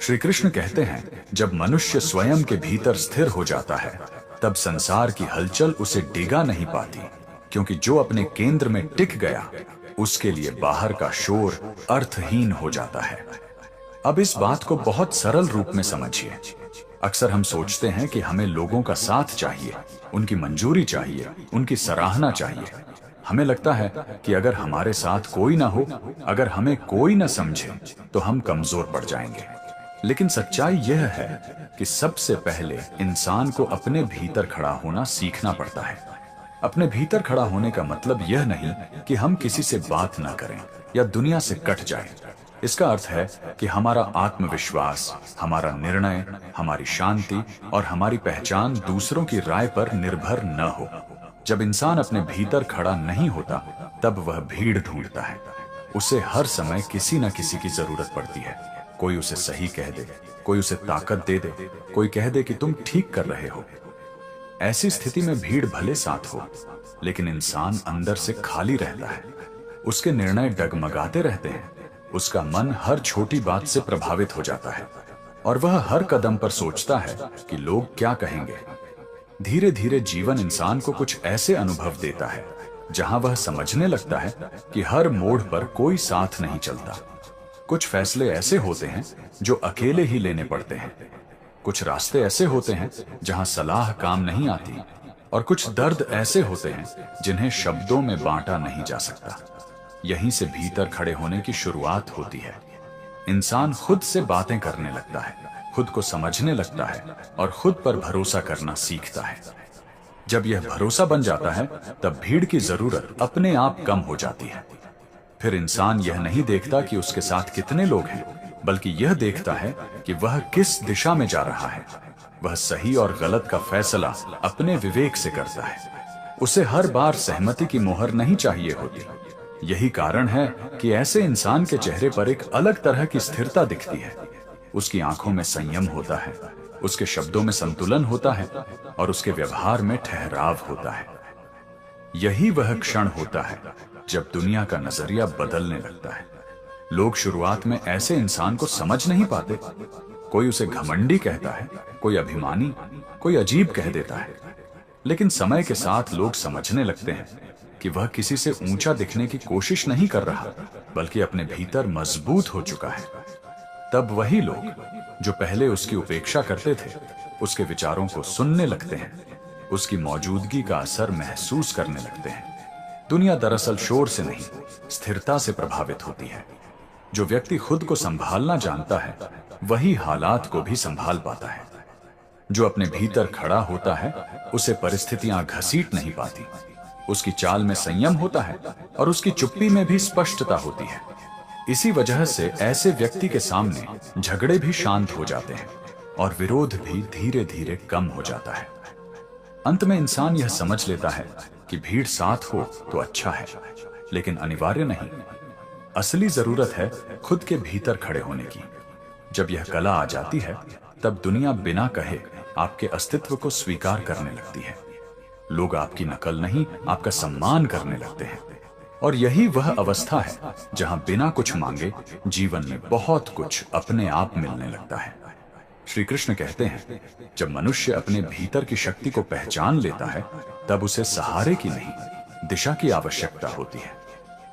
श्री कृष्ण कहते हैं, जब मनुष्य स्वयं के भीतर स्थिर हो जाता है तब संसार की हलचल उसे डिगा नहीं पाती, क्योंकि जो अपने केंद्र में टिक गया उसके लिए बाहर का शोर अर्थहीन हो जाता है। अब इस बात को बहुत सरल रूप में समझिए। अक्सर हम सोचते हैं कि हमें लोगों का साथ चाहिए, उनकी मंजूरी चाहिए, उनकी सराहना चाहिए। हमें लगता है कि अगर हमारे साथ कोई ना हो, अगर हमें कोई ना समझे, तो हम कमजोर पड़ जाएंगे। लेकिन सच्चाई यह है कि सबसे पहले इंसान को अपने भीतर खड़ा होना सीखना पड़ता है। अपने भीतर खड़ा होने का मतलब यह नहीं कि हम किसी से बात ना करें या दुनिया से कट जाएं। इसका अर्थ है कि हमारा आत्मविश्वास, हमारा निर्णय, हमारी शांति और हमारी पहचान दूसरों की राय पर निर्भर न हो। जब इंसान अपने भीतर खड़ा नहीं होता तब वह भीड़ ढूंढता है। उसे हर समय किसी न किसी की जरूरत पड़ती है। कोई उसे सही कह दे, कोई उसे ताकत दे दे, कोई कह दे कि तुम ठीक कर रहे हो। ऐसी स्थिति में भीड़ भले साथ हो, लेकिन इंसान अंदर से खाली रहता है। उसके निर्णय डगमगाते रहते हैं, उसका मन हर छोटी बात से प्रभावित हो जाता है और वह हर कदम पर सोचता है कि लोग क्या कहेंगे। धीरे धीरे जीवन इंसान को कुछ ऐसे अनुभव देता है जहां वह समझने लगता है कि हर मोड़ पर कोई साथ नहीं चलता। कुछ फैसले ऐसे होते हैं जो अकेले ही लेने पड़ते हैं, कुछ रास्ते ऐसे होते हैं जहां सलाह काम नहीं आती, और कुछ दर्द ऐसे होते हैं जिन्हें शब्दों में बांटा नहीं जा सकता। यहीं से भीतर खड़े होने की शुरुआत होती है। इंसान खुद से बातें करने लगता है, खुद को समझने लगता है और खुद पर भरोसा करना सीखता है। जब यह भरोसा बन जाता है तब भीड़ की जरूरत अपने आप कम हो जाती है। फिर इंसान यह नहीं देखता कि उसके साथ कितने लोग हैं, बल्कि यह देखता है कि वह किस दिशा में जा रहा है। वह सही और गलत का फैसला अपने विवेक से करता है। उसे हर बार सहमति की मोहर नहीं चाहिए होती। यही कारण है कि ऐसे इंसान के चेहरे पर एक अलग तरह की स्थिरता दिखती है। उसकी आंखों में संयम होता है, उसके शब्दों में संतुलन होता है और उसके व्यवहार में ठहराव होता है। यही वह क्षण होता है जब दुनिया का नजरिया बदलने लगता है। लोग शुरुआत में ऐसे इंसान को समझ नहीं पाते। कोई उसे घमंडी कहता है, कोई अभिमानी, कोई अजीब कह देता है। लेकिन समय के साथ लोग समझने लगते हैं कि वह किसी से ऊंचा दिखने की कोशिश नहीं कर रहा, बल्कि अपने भीतर मजबूत हो चुका है। तब वही लोग जो पहले उसकी उपेक्षा करते थे, उसके विचारों को सुनने लगते हैं, उसकी मौजूदगी का असर महसूस करने लगते हैं। दुनिया दरअसल शोर से नहीं, स्थिरता से प्रभावित होती है। जो व्यक्ति खुद को संभालना जानता है, वही हालात को भी संभाल पाता है। जो अपने भीतर खड़ा होता है, उसे परिस्थितियां घसीट नहीं पाती। उसकी चाल में संयम होता है और उसकी चुप्पी में भी स्पष्टता होती है। इसी वजह से ऐसे व्यक्ति के सामने झगड़े भी शांत हो जाते हैं और विरोध भी धीरे धीरे कम हो जाता है। अंत में इंसान यह समझ लेता है कि भीड़ साथ हो तो अच्छा है, लेकिन अनिवार्य नहीं। असली जरूरत है खुद के भीतर खड़े होने की। जब यह कला आ जाती है, तब दुनिया बिना कहे आपके अस्तित्व को स्वीकार करने लगती है। लोग आपकी नकल नहीं, आपका सम्मान करने लगते हैं। और यही वह अवस्था है जहां बिना कुछ मांगे जीवन में बहुत कुछ अपने आप मिलने लगता है। श्री कृष्ण कहते हैं, जब मनुष्य अपने भीतर की शक्ति को पहचान लेता है, तब उसे सहारे की नहीं, दिशा की आवश्यकता होती है।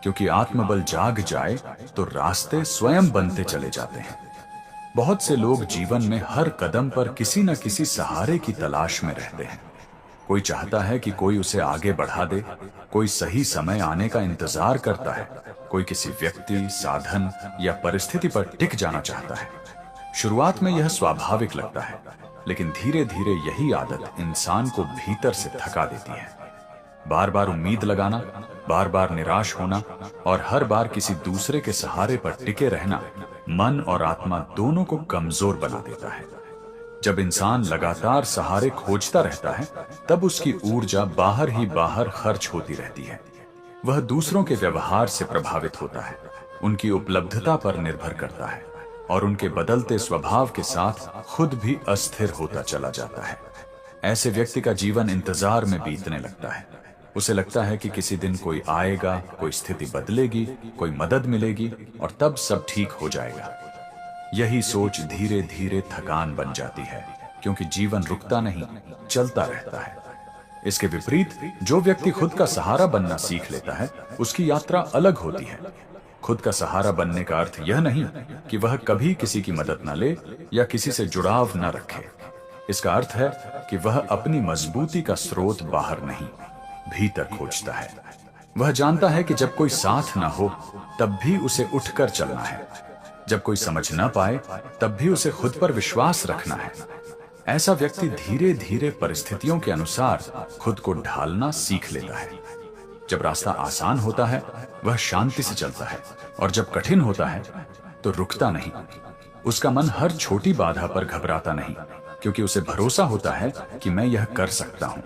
क्योंकि आत्मबल जाग जाए तो रास्ते स्वयं बनते चले जाते हैं। बहुत से लोग जीवन में हर कदम पर किसी न किसी सहारे की तलाश में रहते हैं। कोई चाहता है कि कोई उसे आगे बढ़ा दे, कोई सही समय आने का इंतजार करता है, कोई किसी व्यक्ति, साधन या परिस्थिति पर टिक जाना चाहता है। शुरुआत में यह स्वाभाविक लगता है, लेकिन धीरे धीरे यही आदत इंसान को भीतर से थका देती है। बार बार उम्मीद लगाना, बार बार निराश होना और हर बार किसी दूसरे के सहारे पर टिके रहना मन और आत्मा दोनों को कमजोर बना देता है। जब इंसान लगातार सहारे खोजता रहता है, तब उसकी ऊर्जा बाहर ही बाहर खर्च होती रहती है। वह दूसरों के व्यवहार से प्रभावित होता है, उनकी उपलब्धता पर निर्भर करता है और उनके बदलते स्वभाव के साथ खुद भी अस्थिर होता चला जाता है। ऐसे व्यक्ति का जीवन इंतजार में बीतने लगता है। उसे लगता है कि किसी दिन कोई आएगा, कोई स्थिति बदलेगी, कोई मदद मिलेगी और तब सब ठीक हो जाएगा। यही सोच धीरे धीरे थकान बन जाती है, क्योंकि जीवन रुकता नहीं, चलता रहता है। इसके विपरीत जो व्यक्ति खुद का सहारा बनना सीख लेता है, उसकी यात्रा अलग होती है। खुद का सहारा बनने का अर्थ यह नहीं कि वह कभी किसी की मदद न ले या किसी से जुड़ाव न रखे। इसका अर्थ है कि वह अपनी मजबूती का स्रोत बाहर नहीं, भीतर खोजता है। वह जानता है कि जब कोई साथ न हो तब भी उसे उठकर चलना है, जब कोई समझ न पाए तब भी उसे खुद पर विश्वास रखना है। ऐसा व्यक्ति धीरे धीरे परिस्थितियों के अनुसार खुद को ढालना सीख लेता है। जब रास्ता आसान होता है वह शांति से चलता है, और जब कठिन होता है तो रुकता नहीं। उसका मन हर छोटी बाधा पर घबराता नहीं, क्योंकि उसे भरोसा होता है कि मैं यह कर सकता हूं।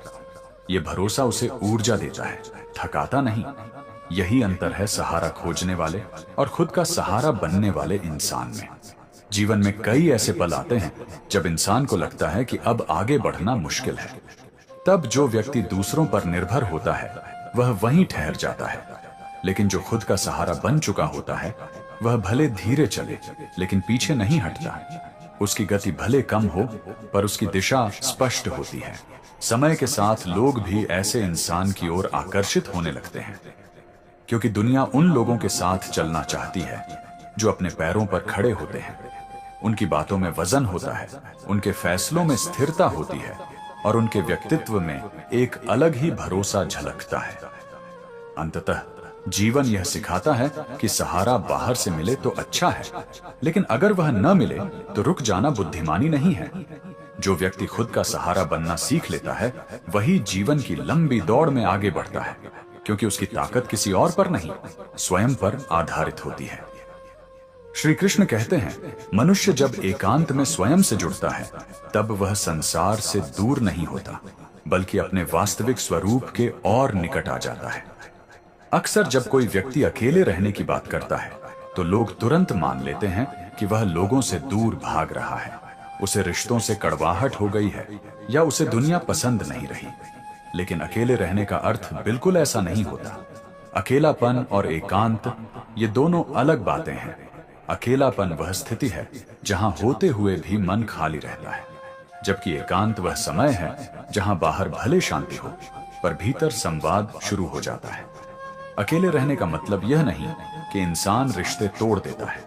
यह भरोसा उसे ऊर्जा देता है, थकाता नहीं। यही अंतर है सहारा खोजने वाले और खुद का सहारा बनने वाले इंसान में। जीवन में कई ऐसे पल आते हैं जब इंसान को लगता है कि अब आगे बढ़ना मुश्किल है। तब जो व्यक्ति दूसरों पर निर्भर होता है वह वहीं ठहर जाता है, लेकिन जो खुद का सहारा बन चुका होता है वह भले धीरे चले लेकिन पीछे नहीं हटता। उसकी गति भले कम हो पर उसकी दिशा स्पष्ट होती है। समय के साथ लोग भी ऐसे इंसान की ओर आकर्षित होने लगते हैं, क्योंकि दुनिया उन लोगों के साथ चलना चाहती है जो अपने पैरों पर खड़े होते हैं। उनकी बातों में वजन होता है, उनके फैसलों में स्थिरता होती है और उनके व्यक्तित्व में एक अलग ही भरोसा झलकता है। अंततः जीवन यह सिखाता है कि सहारा बाहर से मिले तो अच्छा है, लेकिन अगर वह न मिले तो रुक जाना बुद्धिमानी नहीं है। जो व्यक्ति खुद का सहारा बनना सीख लेता है वही जीवन की लंबी दौड़ में आगे बढ़ता है, क्योंकि उसकी ताकत किसी और पर नहीं, स्वयं पर आधारित होती है। श्री कृष्ण कहते हैं, मनुष्य जब एकांत में स्वयं से जुड़ता है तब वह संसार से दूर नहीं होता, बल्कि अपने वास्तविक स्वरूप के और निकट आ जाता है। अक्सर जब कोई व्यक्ति अकेले रहने की बात करता है तो लोग तुरंत मान लेते हैं कि वह लोगों से दूर भाग रहा है, उसे रिश्तों से कड़वाहट हो गई है या उसे दुनिया पसंद नहीं रही। लेकिन अकेले रहने का अर्थ बिल्कुल ऐसा नहीं होता। अकेलापन और एकांत ये दोनों अलग बातें हैं। अकेलापन वह स्थिति है जहां होते हुए भी मन खाली रहता है, जबकि एकांत वह समय है जहां बाहर भले शांति हो पर भीतर संवाद शुरू हो जाता है। अकेले रहने का मतलब यह नहीं कि इंसान रिश्ते तोड़ देता है,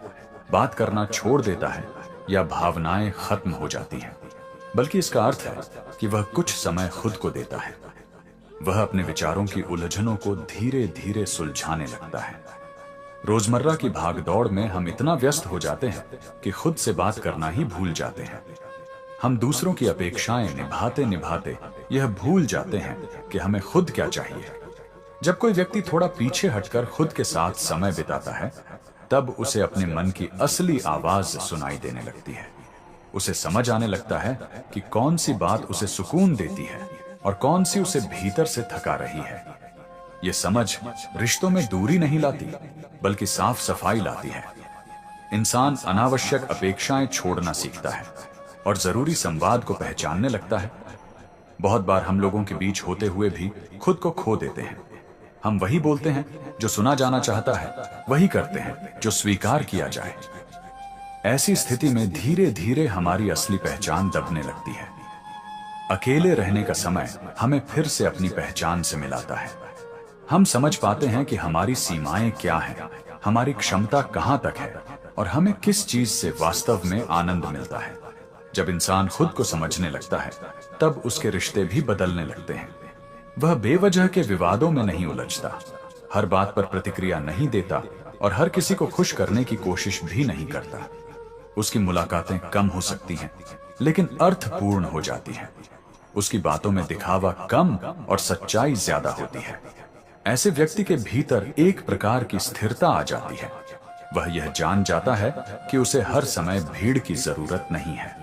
बात करना छोड़ देता है या भावनाएं खत्म हो जाती हैं, बल्कि इसका अर्थ है कि वह कुछ समय खुद को देता है। वह अपने विचारों की उलझनों को धीरे धीरे सुलझाने लगता है। रोजमर्रा की भागदौड़ में हम इतना व्यस्त हो जाते हैं कि खुद से बात करना ही भूल जाते हैं। हम दूसरों की अपेक्षाएं निभाते निभाते यह भूल जाते हैं कि हमें खुद क्या चाहिए। जब कोई व्यक्ति थोड़ा पीछे हटकर खुद के साथ समय बिताता है तब उसे अपने मन की असली आवाज सुनाई देने लगती है। उसे समझ आने लगता है कि कौन सी बात उसे सुकून देती है और कौन सी उसे भीतर से थका रही है। यह समझ रिश्तों में दूरी नहीं लाती, बल्कि साफ सफाई लाती है। इंसान अनावश्यक अपेक्षाएं छोड़ना सीखता है और जरूरी संवाद को पहचानने लगता है। बहुत बार हम लोगों के बीच होते हुए भी खुद को खो देते हैं। हम वही बोलते हैं जो सुना जाना चाहता है, वही करते हैं जो स्वीकार किया जाए। ऐसी स्थिति में धीरे धीरे हमारी असली पहचान दबने लगती है। अकेले रहने का समय हमें फिर से अपनी पहचान से मिलाता है। हम समझ पाते हैं कि हमारी सीमाएं क्या हैं, हमारी क्षमता कहां तक है और हमें किस चीज से वास्तव में आनंद मिलता है। जब इंसान खुद को समझने लगता है तब उसके रिश्ते भी बदलने लगते हैं। वह बेवजह के विवादों में नहीं उलझता, हर बात पर प्रतिक्रिया नहीं देता और हर किसी को खुश करने की कोशिश भी नहीं करता। उसकी मुलाकातें कम हो सकती हैं, लेकिन अर्थपूर्ण हो जाती हैं। उसकी बातों में दिखावा कम और सच्चाई ज्यादा होती है। ऐसे व्यक्ति के भीतर एक प्रकार की स्थिरता आ जाती है। वह यह जान जाता है कि उसे हर समय भीड़ की जरूरत नहीं है।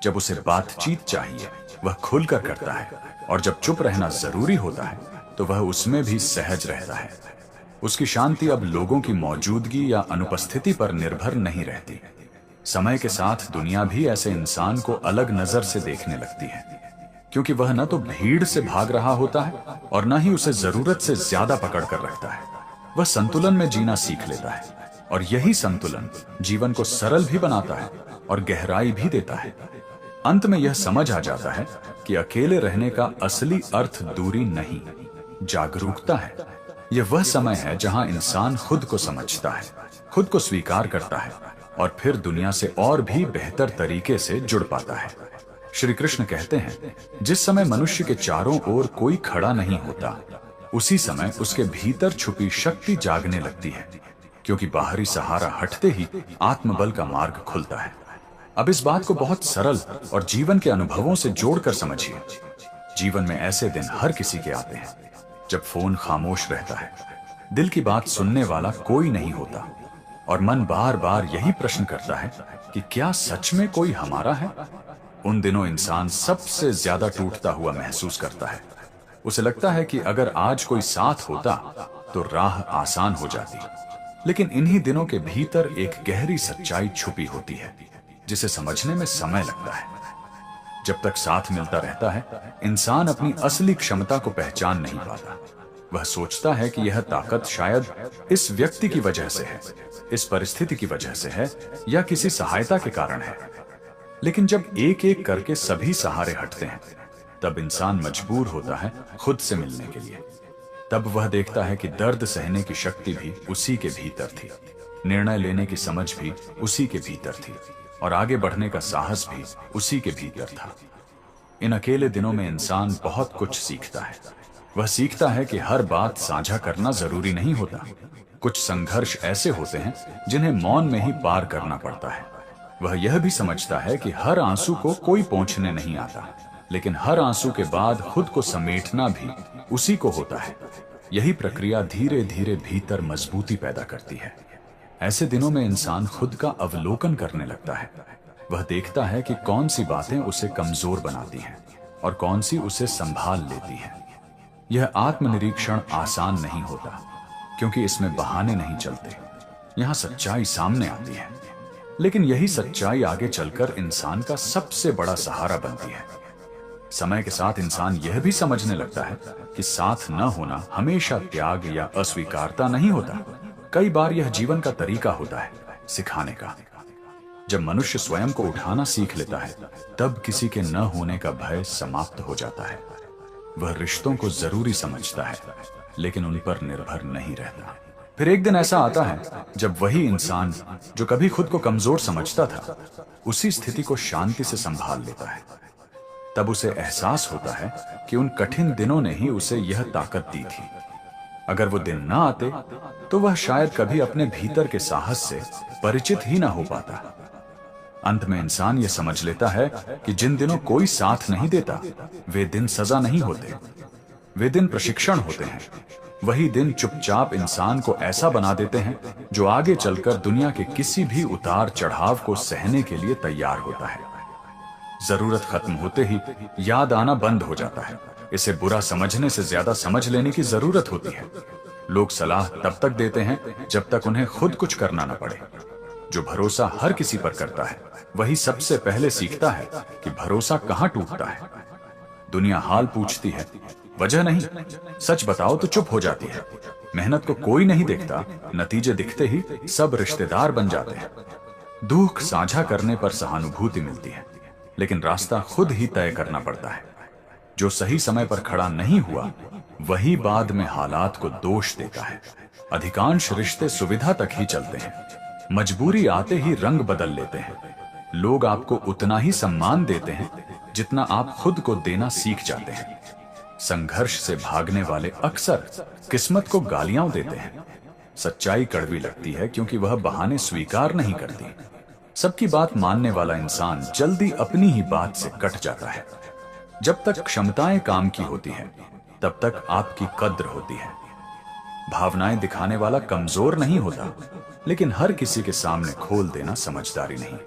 जब उसे बातचीत चाहिए वह खुलकर करता है, और जब चुप रहना जरूरी होता है तो वह उसमें भी सहज रहता है। उसकी शांति अब लोगों की मौजूदगी या अनुपस्थिति पर निर्भर नहीं रहती। समय के साथ दुनिया भी ऐसे इंसान को अलग नजर से देखने लगती है, क्योंकि वह न तो भीड़ से भाग रहा होता है और न ही उसे जरूरत से ज्यादा पकड़ कर रखता है। वह संतुलन में जीना सीख लेता है और यही संतुलन जीवन को सरल भी बनाता है और गहराई भी देता है। अंत में यह समझ आ जाता है कि अकेले रहने का असली अर्थ दूरी नहीं, जागरूकता है। यह वह समय है जहां इंसान खुद को समझता है, खुद को स्वीकार करता है और फिर दुनिया से और भी बेहतर तरीके से जुड़ पाता है। श्री कृष्ण कहते हैं, जिस समय मनुष्य के चारों ओर कोई खड़ा नहीं होता, उसी समय उसके भीतर छुपी शक्ति जागने लगती है, क्योंकि बाहरी सहारा हटते ही आत्मबल का मार्ग खुलता है। अब इस बात को बहुत सरल और जीवन के अनुभवों से जोड़कर समझिए। जीवन में ऐसे दिन हर किसी के आते हैं जब फोन खामोश रहता है, दिल की बात सुनने वाला कोई नहीं होता और मन बार बार यही प्रश्न करता है कि क्या सच में कोई हमारा है। उन दिनों इंसान सबसे ज्यादा टूटता हुआ महसूस करता है। उसे लगता है कि अगर आज कोई साथ होता तो राह आसान हो जाती। लेकिन इन्हीं दिनों के भीतर एक गहरी सच्चाई छुपी होती है, जिसे समझने में समय लगता है। जब तक साथ मिलता रहता है, इंसान अपनी असली क्षमता को पहचान नहीं पाता। वह सोचता है कि यह ताकत शायद इस व्यक्ति की वजह से है, इस परिस्थिति की वजह से है या किसी सहायता के कारण है। लेकिन जब एक एक करके सभी सहारे हटते हैं, तब इंसान मजबूर होता है खुद से मिलने के लिए। तब वह देखता है कि दर्द सहने की शक्ति भी उसी के भीतर थी, निर्णय लेने की समझ भी उसी के भीतर थी और आगे बढ़ने का साहस भी उसी के भीतर था। इन अकेले दिनों में इंसान बहुत कुछ सीखता है। वह सीखता है कि हर बात साझा करना जरूरी नहीं होता। कुछ संघर्ष ऐसे होते हैं जिन्हें मौन में ही पार करना पड़ता है। वह यह भी समझता है कि हर आंसू को कोई पोंछने नहीं आता, लेकिन हर आंसू के बाद खुद को समेटना भी उसी को होता है। यही प्रक्रिया धीरे धीरे भीतर मजबूती पैदा करती है। ऐसे दिनों में इंसान खुद का अवलोकन करने लगता है। वह देखता है कि कौन सी बातें उसे कमजोर बनाती हैं और कौन सी उसे संभाल लेती हैं। यह आत्मनिरीक्षण आसान नहीं होता, क्योंकि इसमें बहाने नहीं चलते। यहाँ सच्चाई सामने आती है, लेकिन यही सच्चाई आगे चलकर इंसान का सबसे बड़ा सहारा बनती है। समय के साथ इंसान यह भी समझने लगता है कि साथ न होना हमेशा त्याग या अस्वीकारता नहीं होता। कई बार यह जीवन का तरीका होता है, सिखाने का। जब मनुष्य स्वयं को उठाना सीख लेता है, तब किसी के न होने का भय समाप्त हो जाता है। वह रिश्तों को जरूरी समझता है, लेकिन उन पर निर्भर नहीं रहता। फिर एक दिन ऐसा आता है जब वही इंसान जो कभी खुद को कमजोर समझता था, उसी स्थिति को शांति से संभाल लेता है। तब उसे एहसास होता है कि उन कठिन दिनों ने ही उसे यह ताकत दी थी। अगर वो दिन ना आते तो वह शायद कभी अपने भीतर के साहस से परिचित ही ना हो पाता। अंत में इंसान यह समझ लेता है कि जिन दिनों कोई साथ नहीं देता, वे दिन सजा नहीं होते, वे दिन प्रशिक्षण होते हैं। वही दिन चुपचाप इंसान को ऐसा बना देते हैं जो आगे चलकर दुनिया के किसी भी उतार चढ़ाव को सहने के लिए तैयार होता है। जरूरत खत्म होते ही याद आना बंद हो जाता है। इसे बुरा समझने से ज्यादा समझ लेने की जरूरत होती है। लोग सलाह तब तक देते हैं जब तक उन्हें खुद कुछ करना न पड़े। जो भरोसा हर किसी पर करता है, वही सबसे पहले सीखता है कि भरोसा कहां टूटता है। दुनिया हाल पूछती है, वजह नहीं। सच बताओ तो चुप हो जाती है। मेहनत को कोई नहीं देखता, नतीजे दिखते ही सब रिश्तेदार बन जाते हैं। दुख साझा करने पर सहानुभूति मिलती है, लेकिन रास्ता खुद ही तय करना पड़ता है। जो सही समय पर खड़ा नहीं हुआ, वही बाद में हालात को दोष देता है। अधिकांश रिश्ते सुविधा तक ही चलते हैं, मजबूरी आते ही रंग बदल लेते हैं। लोग आपको उतना ही सम्मान देते हैं जितना आप खुद को देना सीख जाते हैं। संघर्ष से भागने वाले अक्सर किस्मत को गालियां देते हैं। सच्चाई कड़वी लगती है क्योंकि वह बहाने स्वीकार नहीं करती। सबकी बात मानने वाला इंसान जल्दी अपनी ही बात से कट जाता है। जब तक क्षमताएं काम की होती हैं, तब तक आपकी कद्र होती है। भावनाएं दिखाने वाला कमजोर नहीं होता, लेकिन हर किसी के सामने खोल देना समझदारी नहीं।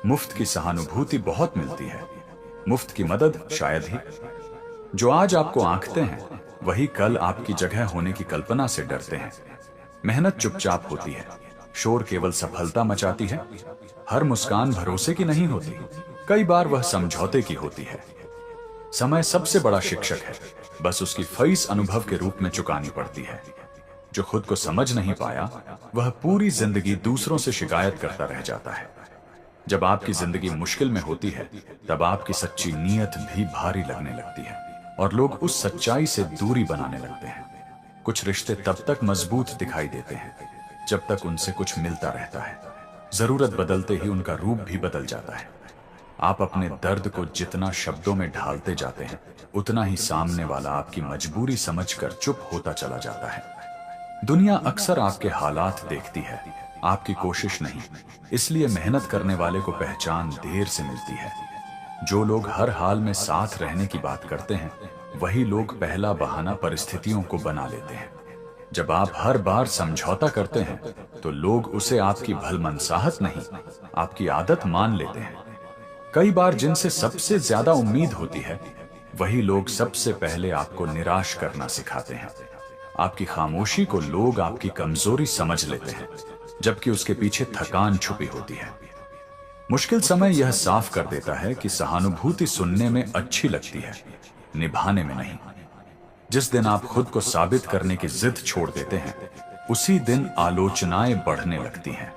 मुफ्त की सहानुभूति बहुत मिलती है, मुफ्त की मदद शायद ही। जो आज आपको आंकते हैं, वही कल आपकी जगह होने की कल्पना से डरते हैं। मेहनत चुपचाप होती है, शोर केवल सफलता मचाती है। हर मुस्कान भरोसे की नहीं होती, कई बार वह समझौते की होती है। समय सबसे बड़ा शिक्षक है, बस उसकी फीस अनुभव के रूप में चुकानी पड़ती है। जो खुद को समझ नहीं पाया वह पूरी जिंदगी दूसरों से शिकायत करता रह जाता है। जब आपकी जिंदगी मुश्किल में होती है तब आपकी सच्ची नीयत भी भारी लगने लगती है और लोग उस सच्चाई से दूरी बनाने लगते हैं। कुछ रिश्ते तब तक मजबूत दिखाई देते हैं जब तक उनसे कुछ मिलता रहता है। जरूरत बदलते ही उनका रूप भी बदल जाता है। आप अपने दर्द को जितना शब्दों में ढालते जाते हैं उतना ही सामने वाला आपकी मजबूरी समझकर चुप होता चला जाता है। दुनिया अक्सर आपके हालात देखती है, आपकी कोशिश नहीं। इसलिए मेहनत करने वाले को पहचान देर से मिलती है। जो लोग हर हाल में साथ रहने की बात करते हैं वही लोग पहला बहाना परिस्थितियों को बना लेते हैं। जब आप हर बार समझौता करते हैं तो लोग उसे आपकी भलमनसाहत नहीं, आपकी आदत मान लेते हैं। कई बार जिनसे सबसे ज्यादा उम्मीद होती है वही लोग सबसे पहले आपको निराश करना सिखाते हैं। आपकी खामोशी को लोग आपकी कमजोरी समझ लेते हैं, जबकि उसके पीछे थकान छुपी होती है। मुश्किल समय यह साफ कर देता है कि सहानुभूति सुनने में अच्छी लगती है, निभाने में नहीं। जिस दिन आप खुद को साबित करने की जिद छोड़ देते हैं उसी दिन आलोचनाएं बढ़ने लगती हैं।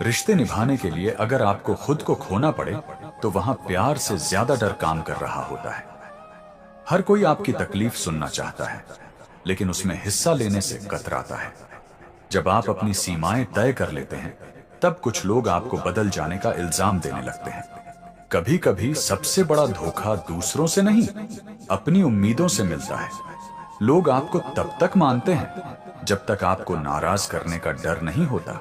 रिश्ते निभाने के लिए अगर आपको खुद को खोना पड़े तो वहां प्यार से ज्यादा डर काम कर रहा होता है। हर कोई आपकी तकलीफ सुनना चाहता है लेकिन उसमें हिस्सा लेने से कतराता है। जब आप अपनी सीमाएं तय कर लेते हैं तब कुछ लोग आपको बदल जाने का इल्जाम देने लगते हैं। कभी कभी सबसे बड़ा धोखा दूसरों से नहीं, अपनी उम्मीदों से मिलता है। लोग आपको तब तक मानते हैं जब तक आपको नाराज करने का डर नहीं होता।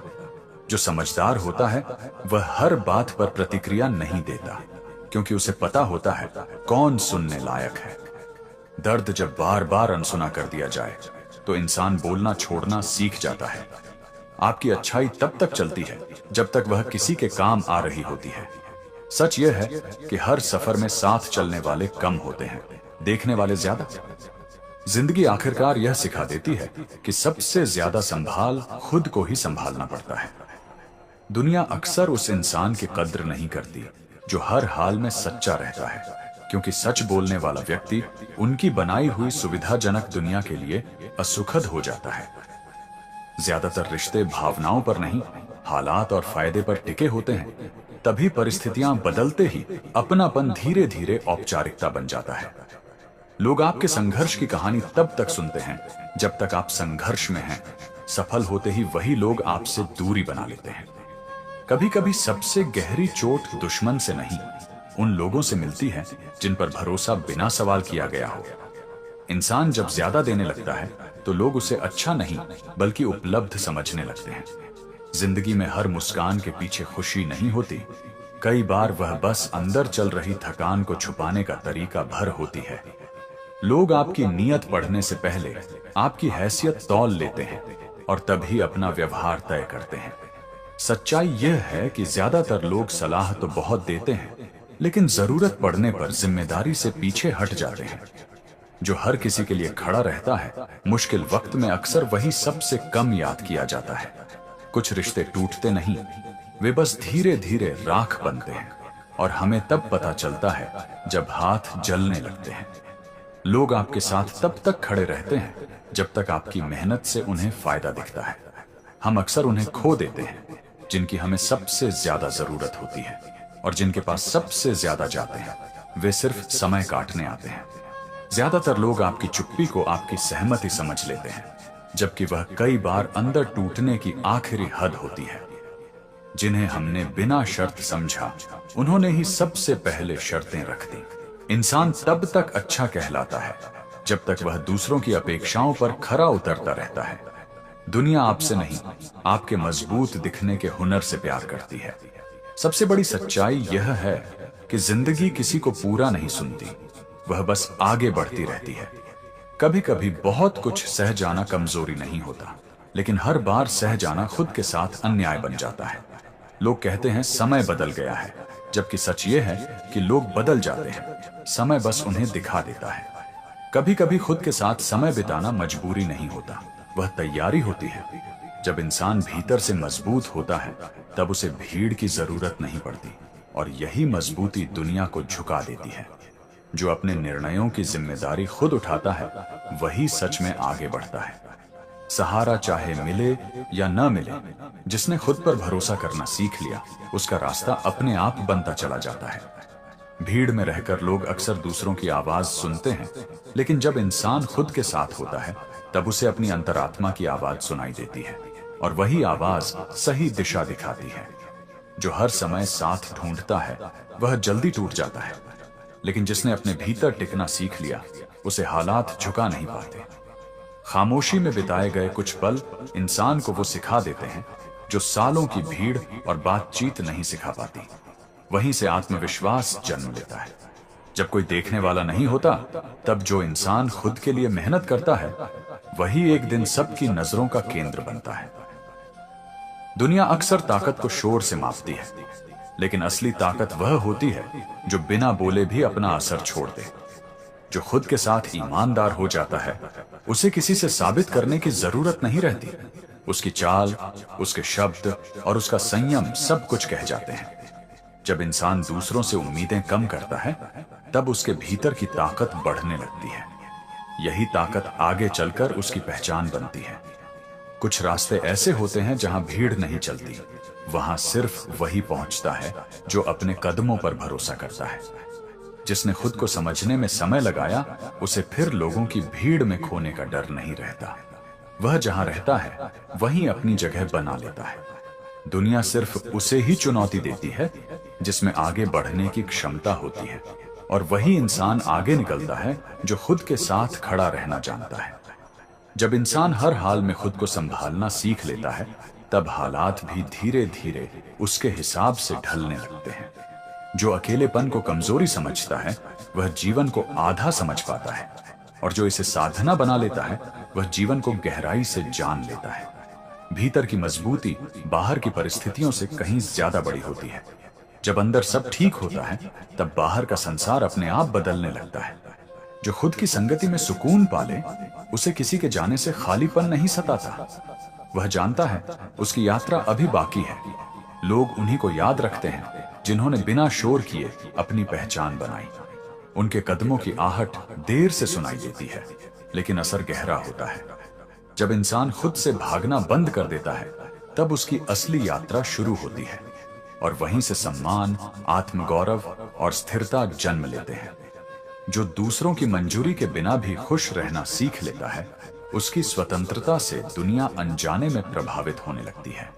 जो समझदार होता है वह हर बात पर प्रतिक्रिया नहीं देता, क्योंकि उसे पता होता है कौन सुनने लायक है। दर्द जब बार बार अनसुना कर दिया जाए तो इंसान बोलना छोड़ना सीख जाता है। आपकी अच्छाई तब तक चलती है जब तक वह किसी के काम आ रही होती है। सच यह है कि हर सफर में साथ चलने वाले कम होते हैं, देखने वाले ज्यादा। जिंदगी आखिरकार यह सिखा देती है कि सबसे ज्यादा संभाल खुद को ही संभालना पड़ता है। दुनिया अक्सर उस इंसान की कद्र नहीं करती जो हर हाल में सच्चा रहता है, क्योंकि सच बोलने वाला व्यक्ति उनकी बनाई हुई सुविधाजनक दुनिया के लिए असुखद हो जाता है। ज्यादातर रिश्ते भावनाओं पर नहीं, हालात और फायदे पर टिके होते हैं। तभी परिस्थितियां बदलते ही अपनापन धीरे धीरे औपचारिकता बन जाता है। लोग आपके संघर्ष की कहानी तब तक सुनते हैं जब तक आप संघर्ष में हैं। सफल होते ही वही लोग आपसे दूरी बना लेते हैं। कभी कभी सबसे गहरी चोट दुश्मन से नहीं, उन लोगों से मिलती है जिन पर भरोसा बिना सवाल किया गया हो। इंसान जब ज्यादा देने लगता है तो लोग उसे अच्छा नहीं बल्कि उपलब्ध समझने लगते हैं। जिंदगी में हर मुस्कान के पीछे खुशी नहीं होती, कई बार वह बस अंदर चल रही थकान को छुपाने का तरीका भर होती है। लोग आपकी नीयत पढ़ने से पहले आपकी हैसियत तौल लेते हैं और तभी अपना व्यवहार तय करते हैं। सच्चाई यह है कि ज्यादातर लोग सलाह तो बहुत देते हैं लेकिन जरूरत पड़ने पर जिम्मेदारी से पीछे हट जाते हैं। जो हर किसी के लिए खड़ा रहता है मुश्किल वक्त में अक्सर वही सबसे कम याद किया जाता है। कुछ रिश्ते टूटते नहीं, वे बस धीरे धीरे राख बनते हैं और हमें तब पता चलता है जब हाथ जलने लगते हैं। लोग आपके साथ तब तक खड़े रहते हैं जब तक आपकी मेहनत से उन्हें फायदा दिखता है। हम अक्सर उन्हें खो देते हैं जिनकी हमें सबसे ज्यादा जरूरत होती है, और जिनके पास सबसे ज्यादा जाते हैं वे सिर्फ समय काटने आते हैं। ज्यादातर लोग आपकी चुप्पी को आपकी सहमति समझ लेते हैं, जबकि वह कई बार अंदर टूटने की आखिरी हद होती है। जिन्हें हमने बिना शर्त समझा उन्होंने ही सबसे पहले शर्तें रख दी। इंसान तब तक अच्छा कहलाता है जब तक वह दूसरों की अपेक्षाओं पर खरा उतरता रहता है। दुनिया आपसे नहीं, आपके मजबूत दिखने के हुनर से प्यार करती है। सबसे बड़ी सच्चाई यह है कि जिंदगी किसी को पूरा नहीं सुनती, वह बस आगे बढ़ती रहती है। कभी कभी बहुत कुछ सह जाना कमजोरी नहीं होता, लेकिन हर बार सह जाना खुद के साथ अन्याय बन जाता है। लोग कहते हैं समय बदल गया है, जबकि सच ये है कि लोग बदल जाते हैं, समय बस उन्हें दिखा देता है। कभी कभी खुद के साथ समय बिताना मजबूरी नहीं होता, वह तैयारी होती है। जब इंसान भीतर से मजबूत होता है तब उसे भीड़ की जरूरत नहीं पड़ती, और यही मजबूती दुनिया को झुका देती है। जो अपने निर्णयों की जिम्मेदारी खुद उठाता है वही सच में आगे बढ़ता है। सहारा चाहे मिले या न मिले, जिसने खुद पर भरोसा करना सीख लिया, उसका रास्ता अपने आप बनता चला जाता है। भीड़ में रहकर लोग अक्सर दूसरों की आवाज सुनते हैं, लेकिन जब इंसान खुद के साथ होता है तब उसे अपनी अंतरात्मा की आवाज सुनाई देती है, और वही आवाज सही दिशा दिखाती है। जो हर समय साथ ढूंढता है वह जल्दी टूट जाता है, लेकिन जिसने अपने भीतर टिकना सीख लिया उसे हालात झुका नहीं पाते। खामोशी में बिताए गए कुछ पल इंसान को वो सिखा देते हैं जो सालों की भीड़ और बातचीत नहीं सिखा पाती। वहीं से आत्मविश्वास जन्म लेता है। जब कोई देखने वाला नहीं होता, तब जो इंसान खुद के लिए मेहनत करता है वही एक दिन सबकी नजरों का केंद्र बनता है। दुनिया अक्सर ताकत को शोर से मापती है, लेकिन असली ताकत वह होती है जो बिना बोले भी अपना असर छोड़ दे। जो खुद के साथ ईमानदार हो जाता है उसे किसी से साबित करने की जरूरत नहीं रहती। उसकी चाल, उसके शब्द और उसका संयम सब कुछ कह जाते हैं। जब इंसान दूसरों से उम्मीदें कम करता है तब उसके भीतर की ताकत बढ़ने लगती है। यही ताकत आगे चलकर उसकी पहचान बनती है। कुछ रास्ते ऐसे होते हैं जहां भीड़ नहीं चलती, वहां सिर्फ वही पहुंचता है जो अपने कदमों पर भरोसा करता है। जिसने खुद को समझने में समय लगाया उसे फिर लोगों की भीड़ में खोने का डर नहीं रहता। वह जहां रहता है वहीं अपनी जगह बना लेता है। दुनिया सिर्फ उसे ही चुनौती देती है जिसमें आगे बढ़ने की क्षमता होती है, और वही इंसान आगे निकलता है जो खुद के साथ खड़ा रहना जानता है। जब इंसान हर हाल में खुद को संभालना सीख लेता है तब हालात भी धीरे धीरे उसके हिसाब से ढलने लगते हैं। जो अकेलेपन को कमजोरी समझता है वह जीवन को आधा समझ पाता है, और जो इसे साधना बना लेता है वह जीवन को गहराई से जान लेता है। भीतर की मजबूती बाहर की परिस्थितियों से कहीं ज्यादा बड़ी होती है। जब अंदर सब ठीक होता है तब बाहर का संसार अपने आप बदलने लगता है। जो खुद की संगति में सुकून पाले उसे किसी के जाने से खालीपन नहीं सताता। वह जानता है उसकी यात्रा अभी बाकी है। लोग उन्हीं को याद रखते हैं जिन्होंने बिना शोर किए अपनी पहचान बनाई। उनके कदमों की आहट देर से सुनाई देती है, लेकिन असर गहरा होता है। जब इंसान खुद से भागना बंद कर देता है तब उसकी असली यात्रा शुरू होती है, और वहीं से सम्मान, आत्मगौरव और स्थिरता जन्म लेते हैं। जो दूसरों की मंजूरी के बिना भी खुश रहना सीख लेता है उसकी स्वतंत्रता से दुनिया अनजाने में प्रभावित होने लगती है।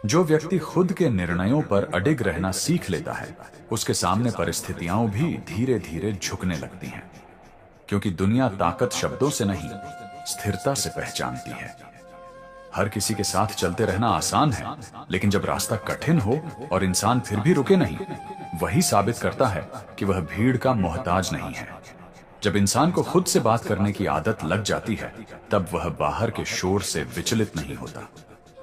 जो व्यक्ति खुद के निर्णयों पर अडिग रहना सीख लेता है उसके सामने परिस्थितियां भी धीरे धीरे झुकने लगती हैं, क्योंकि दुनिया ताकत शब्दों से नहीं, स्थिरता से पहचानती है। हर किसी के साथ चलते रहना आसान है, लेकिन जब रास्ता कठिन हो और इंसान फिर भी रुके नहीं, वही साबित करता है कि वह भीड़ का मोहताज नहीं है। जब इंसान को खुद से बात करने की आदत लग जाती है तब वह बाहर के शोर से विचलित नहीं होता।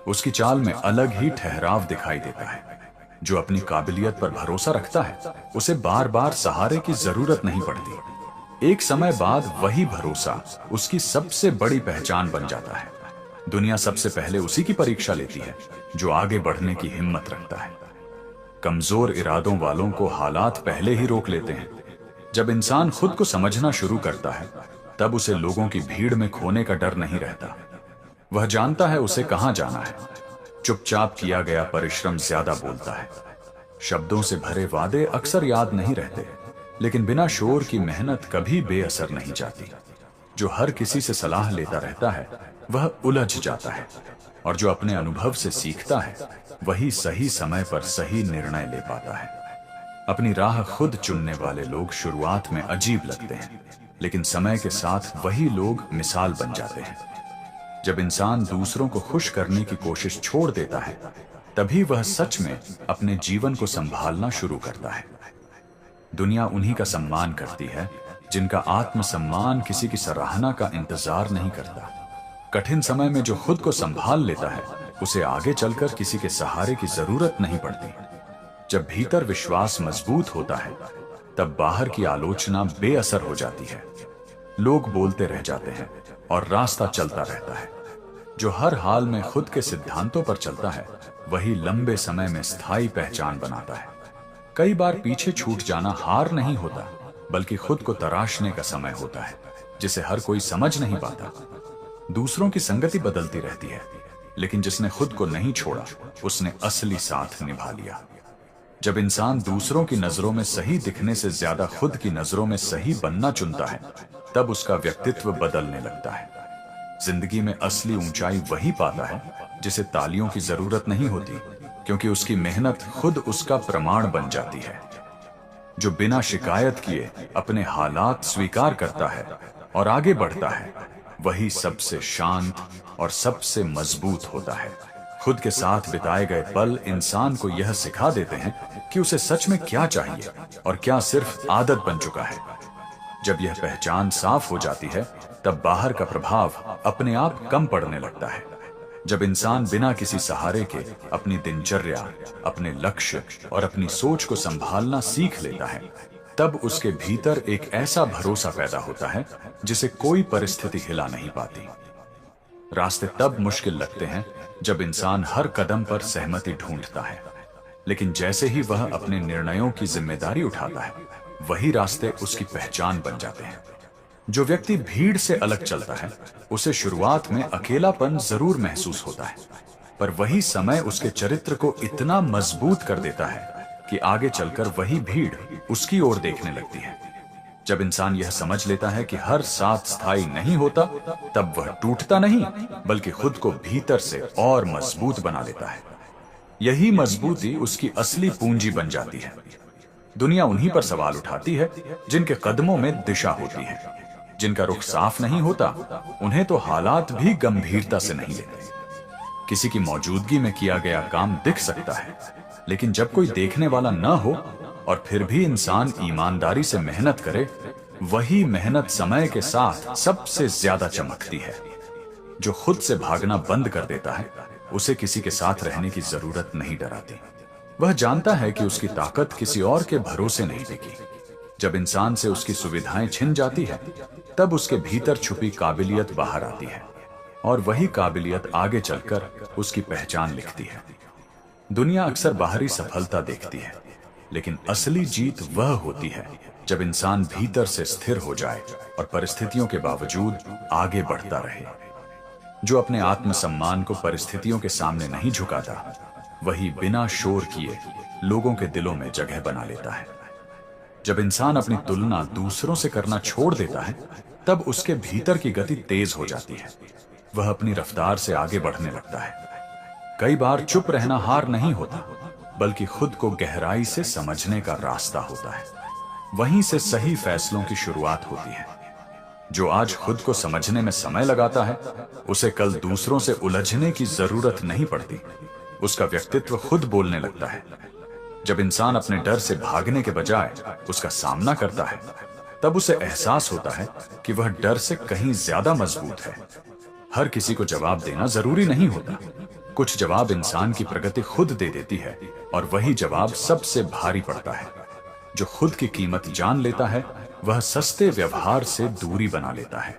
उसकी चाल में अलग ही ठहराव दिखाई देता है। जो अपनी काबिलियत पर भरोसा रखता है उसे बार बार सहारे की जरूरत नहीं पड़ती। एक समय बाद वही भरोसा उसकी सबसे बड़ी पहचान बन जाता है। दुनिया सबसे पहले उसी की परीक्षा लेती है जो आगे बढ़ने की हिम्मत रखता है। कमजोर इरादों वालों को हालात पहले ही रोक लेते हैं। जब इंसान खुद को समझना शुरू करता है तब उसे लोगों की भीड़ में खोने का डर नहीं रहता। वह जानता है उसे कहां जाना है। चुपचाप किया गया परिश्रम ज्यादा बोलता है। शब्दों से भरे वादे अक्सर याद नहीं रहते, लेकिन बिना शोर की मेहनत कभी बेअसर नहीं जाती। जो हर किसी से सलाह लेता रहता है वह उलझ जाता है, और जो अपने अनुभव से सीखता है वही सही समय पर सही निर्णय ले पाता है। अपनी राह खुद चुनने वाले लोग शुरुआत में अजीब लगते हैं, लेकिन समय के साथ वही लोग मिसाल बन जाते हैं। जब इंसान दूसरों को खुश करने की कोशिश छोड़ देता है तभी वह सच में अपने जीवन को संभालना शुरू करता है। दुनिया उन्हीं का सम्मान करती है जिनका आत्मसम्मान किसी की सराहना का इंतजार नहीं करता। कठिन समय में जो खुद को संभाल लेता है उसे आगे चलकर किसी के सहारे की जरूरत नहीं पड़ती। जब भीतर विश्वास मजबूत होता है तब बाहर की आलोचना बेअसर हो जाती है। लोग बोलते रह जाते हैं और रास्ता चलता रहता है। जो हर हाल में खुद के सिद्धांतों पर चलता है वही लंबे समय में स्थायी पहचान बनाता है। कई बार पीछे छूट जाना हार नहीं होता, बल्कि खुद को तराशने का समय होता है जिसे हर कोई समझ नहीं पाता। दूसरों की संगति बदलती रहती है, लेकिन जिसने खुद को नहीं छोड़ा उसने असली साथ निभा लिया। जब इंसान दूसरों की नजरों में सही दिखने से ज्यादा खुद की नजरों में सही बनना चुनता है, तब उसका व्यक्तित्व बदलने लगता है। जिंदगी में असली ऊंचाई वही पाता है जिसे तालियों की जरूरत नहीं होती, क्योंकि उसकी मेहनत खुद उसका प्रमाण बन जाती है। जो बिना शिकायत किए अपने हालात स्वीकार करता है और आगे बढ़ता है, वही सबसे शांत और सबसे मजबूत होता है। खुद के साथ बिताए गए पल इंसान को यह सिखा देते हैं कि उसे सच में क्या चाहिए और क्या सिर्फ आदत बन चुका है। जब यह पहचान साफ हो जाती है, तब बाहर का प्रभाव अपने आप कम पड़ने लगता है। जब इंसान बिना किसी सहारे के अपनी दिनचर्या, अपने लक्ष्य और अपनी सोच को संभालना सीख लेता है, तब उसके भीतर एक ऐसा भरोसा पैदा होता है जिसे कोई परिस्थिति हिला नहीं पाती। रास्ते तब मुश्किल लगते हैं जब इंसान हर कदम पर सहमति ढूंढता है, लेकिन जैसे ही वह अपने निर्णयों की जिम्मेदारी उठाता है, वही रास्ते उसकी पहचान बन जाते हैं। जो व्यक्ति भीड़ से अलग चलता है, उसे शुरुआत में अकेलापन जरूर महसूस होता है, पर वही समय उसके चरित्र को इतना मजबूत कर देता है कि आगे चलकर वही भीड़ उसकी ओर देखने लगती है। जब इंसान यह समझ लेता है कि हर साथ स्थायी नहीं होता, तब वह टूटता नहीं, बल्कि खुद को भीतर से और मजबूत बना लेता है। यही मजबूती उसकी असली पूंजी बन जाती है। दुनिया उन्हीं पर सवाल उठाती है जिनके कदमों में दिशा होती है। जिनका रुख साफ नहीं होता, उन्हें तो हालात भी गंभीरता से नहीं लेते। किसी की मौजूदगी में किया गया काम दिख सकता है, लेकिन जब कोई देखने वाला न हो और फिर भी इंसान ईमानदारी से मेहनत करे, वही मेहनत समय के साथ सबसे ज्यादा चमकती है। जो खुद से भागना बंद कर देता है, उसे किसी के साथ रहने की जरूरत नहीं डराती। वह जानता है कि उसकी ताकत किसी और के भरोसे नहीं टिकी। जब इंसान से उसकी सुविधाएं छिन जाती है, तब उसके भीतर छुपी काबिलियत बाहर आती है, और वही काबिलियत आगे चलकर उसकी पहचान लिखती है। दुनिया अक्सर बाहरी सफलता देखती है, लेकिन असली जीत वह होती है जब इंसान भीतर से स्थिर हो जाए और परिस्थितियों के बावजूद आगे बढ़ता रहे। जो अपने आत्मसम्मान को परिस्थितियों के सामने नहीं झुकाता, वही बिना शोर किए लोगों के दिलों में जगह बना लेता है। जब इंसान अपनी तुलना दूसरों से करना छोड़ देता है, तब उसके भीतर की गति तेज हो जाती है। वह अपनी रफ्तार से आगे बढ़ने लगता है। कई बार चुप रहना हार नहीं होता, बल्कि खुद को गहराई से समझने का रास्ता होता है। वहीं से सही फैसलों की शुरुआत होती है। जो आज खुद को समझने में समय लगाता है, उसे कल दूसरों से उलझने की जरूरत नहीं पड़ती। उसका व्यक्तित्व खुद बोलने लगता है। जब इंसान अपने डर से भागने के बजाय उसका सामना करता है, तब उसे एहसास होता है कि वह डर से कहीं ज्यादा मजबूत है। हर किसी को जवाब देना जरूरी नहीं होता। कुछ जवाब इंसान की प्रगति खुद दे देती है, और वही जवाब सबसे भारी पड़ता है। जो खुद की कीमत जान लेता है, वह सस्ते व्यवहार से दूरी बना लेता है,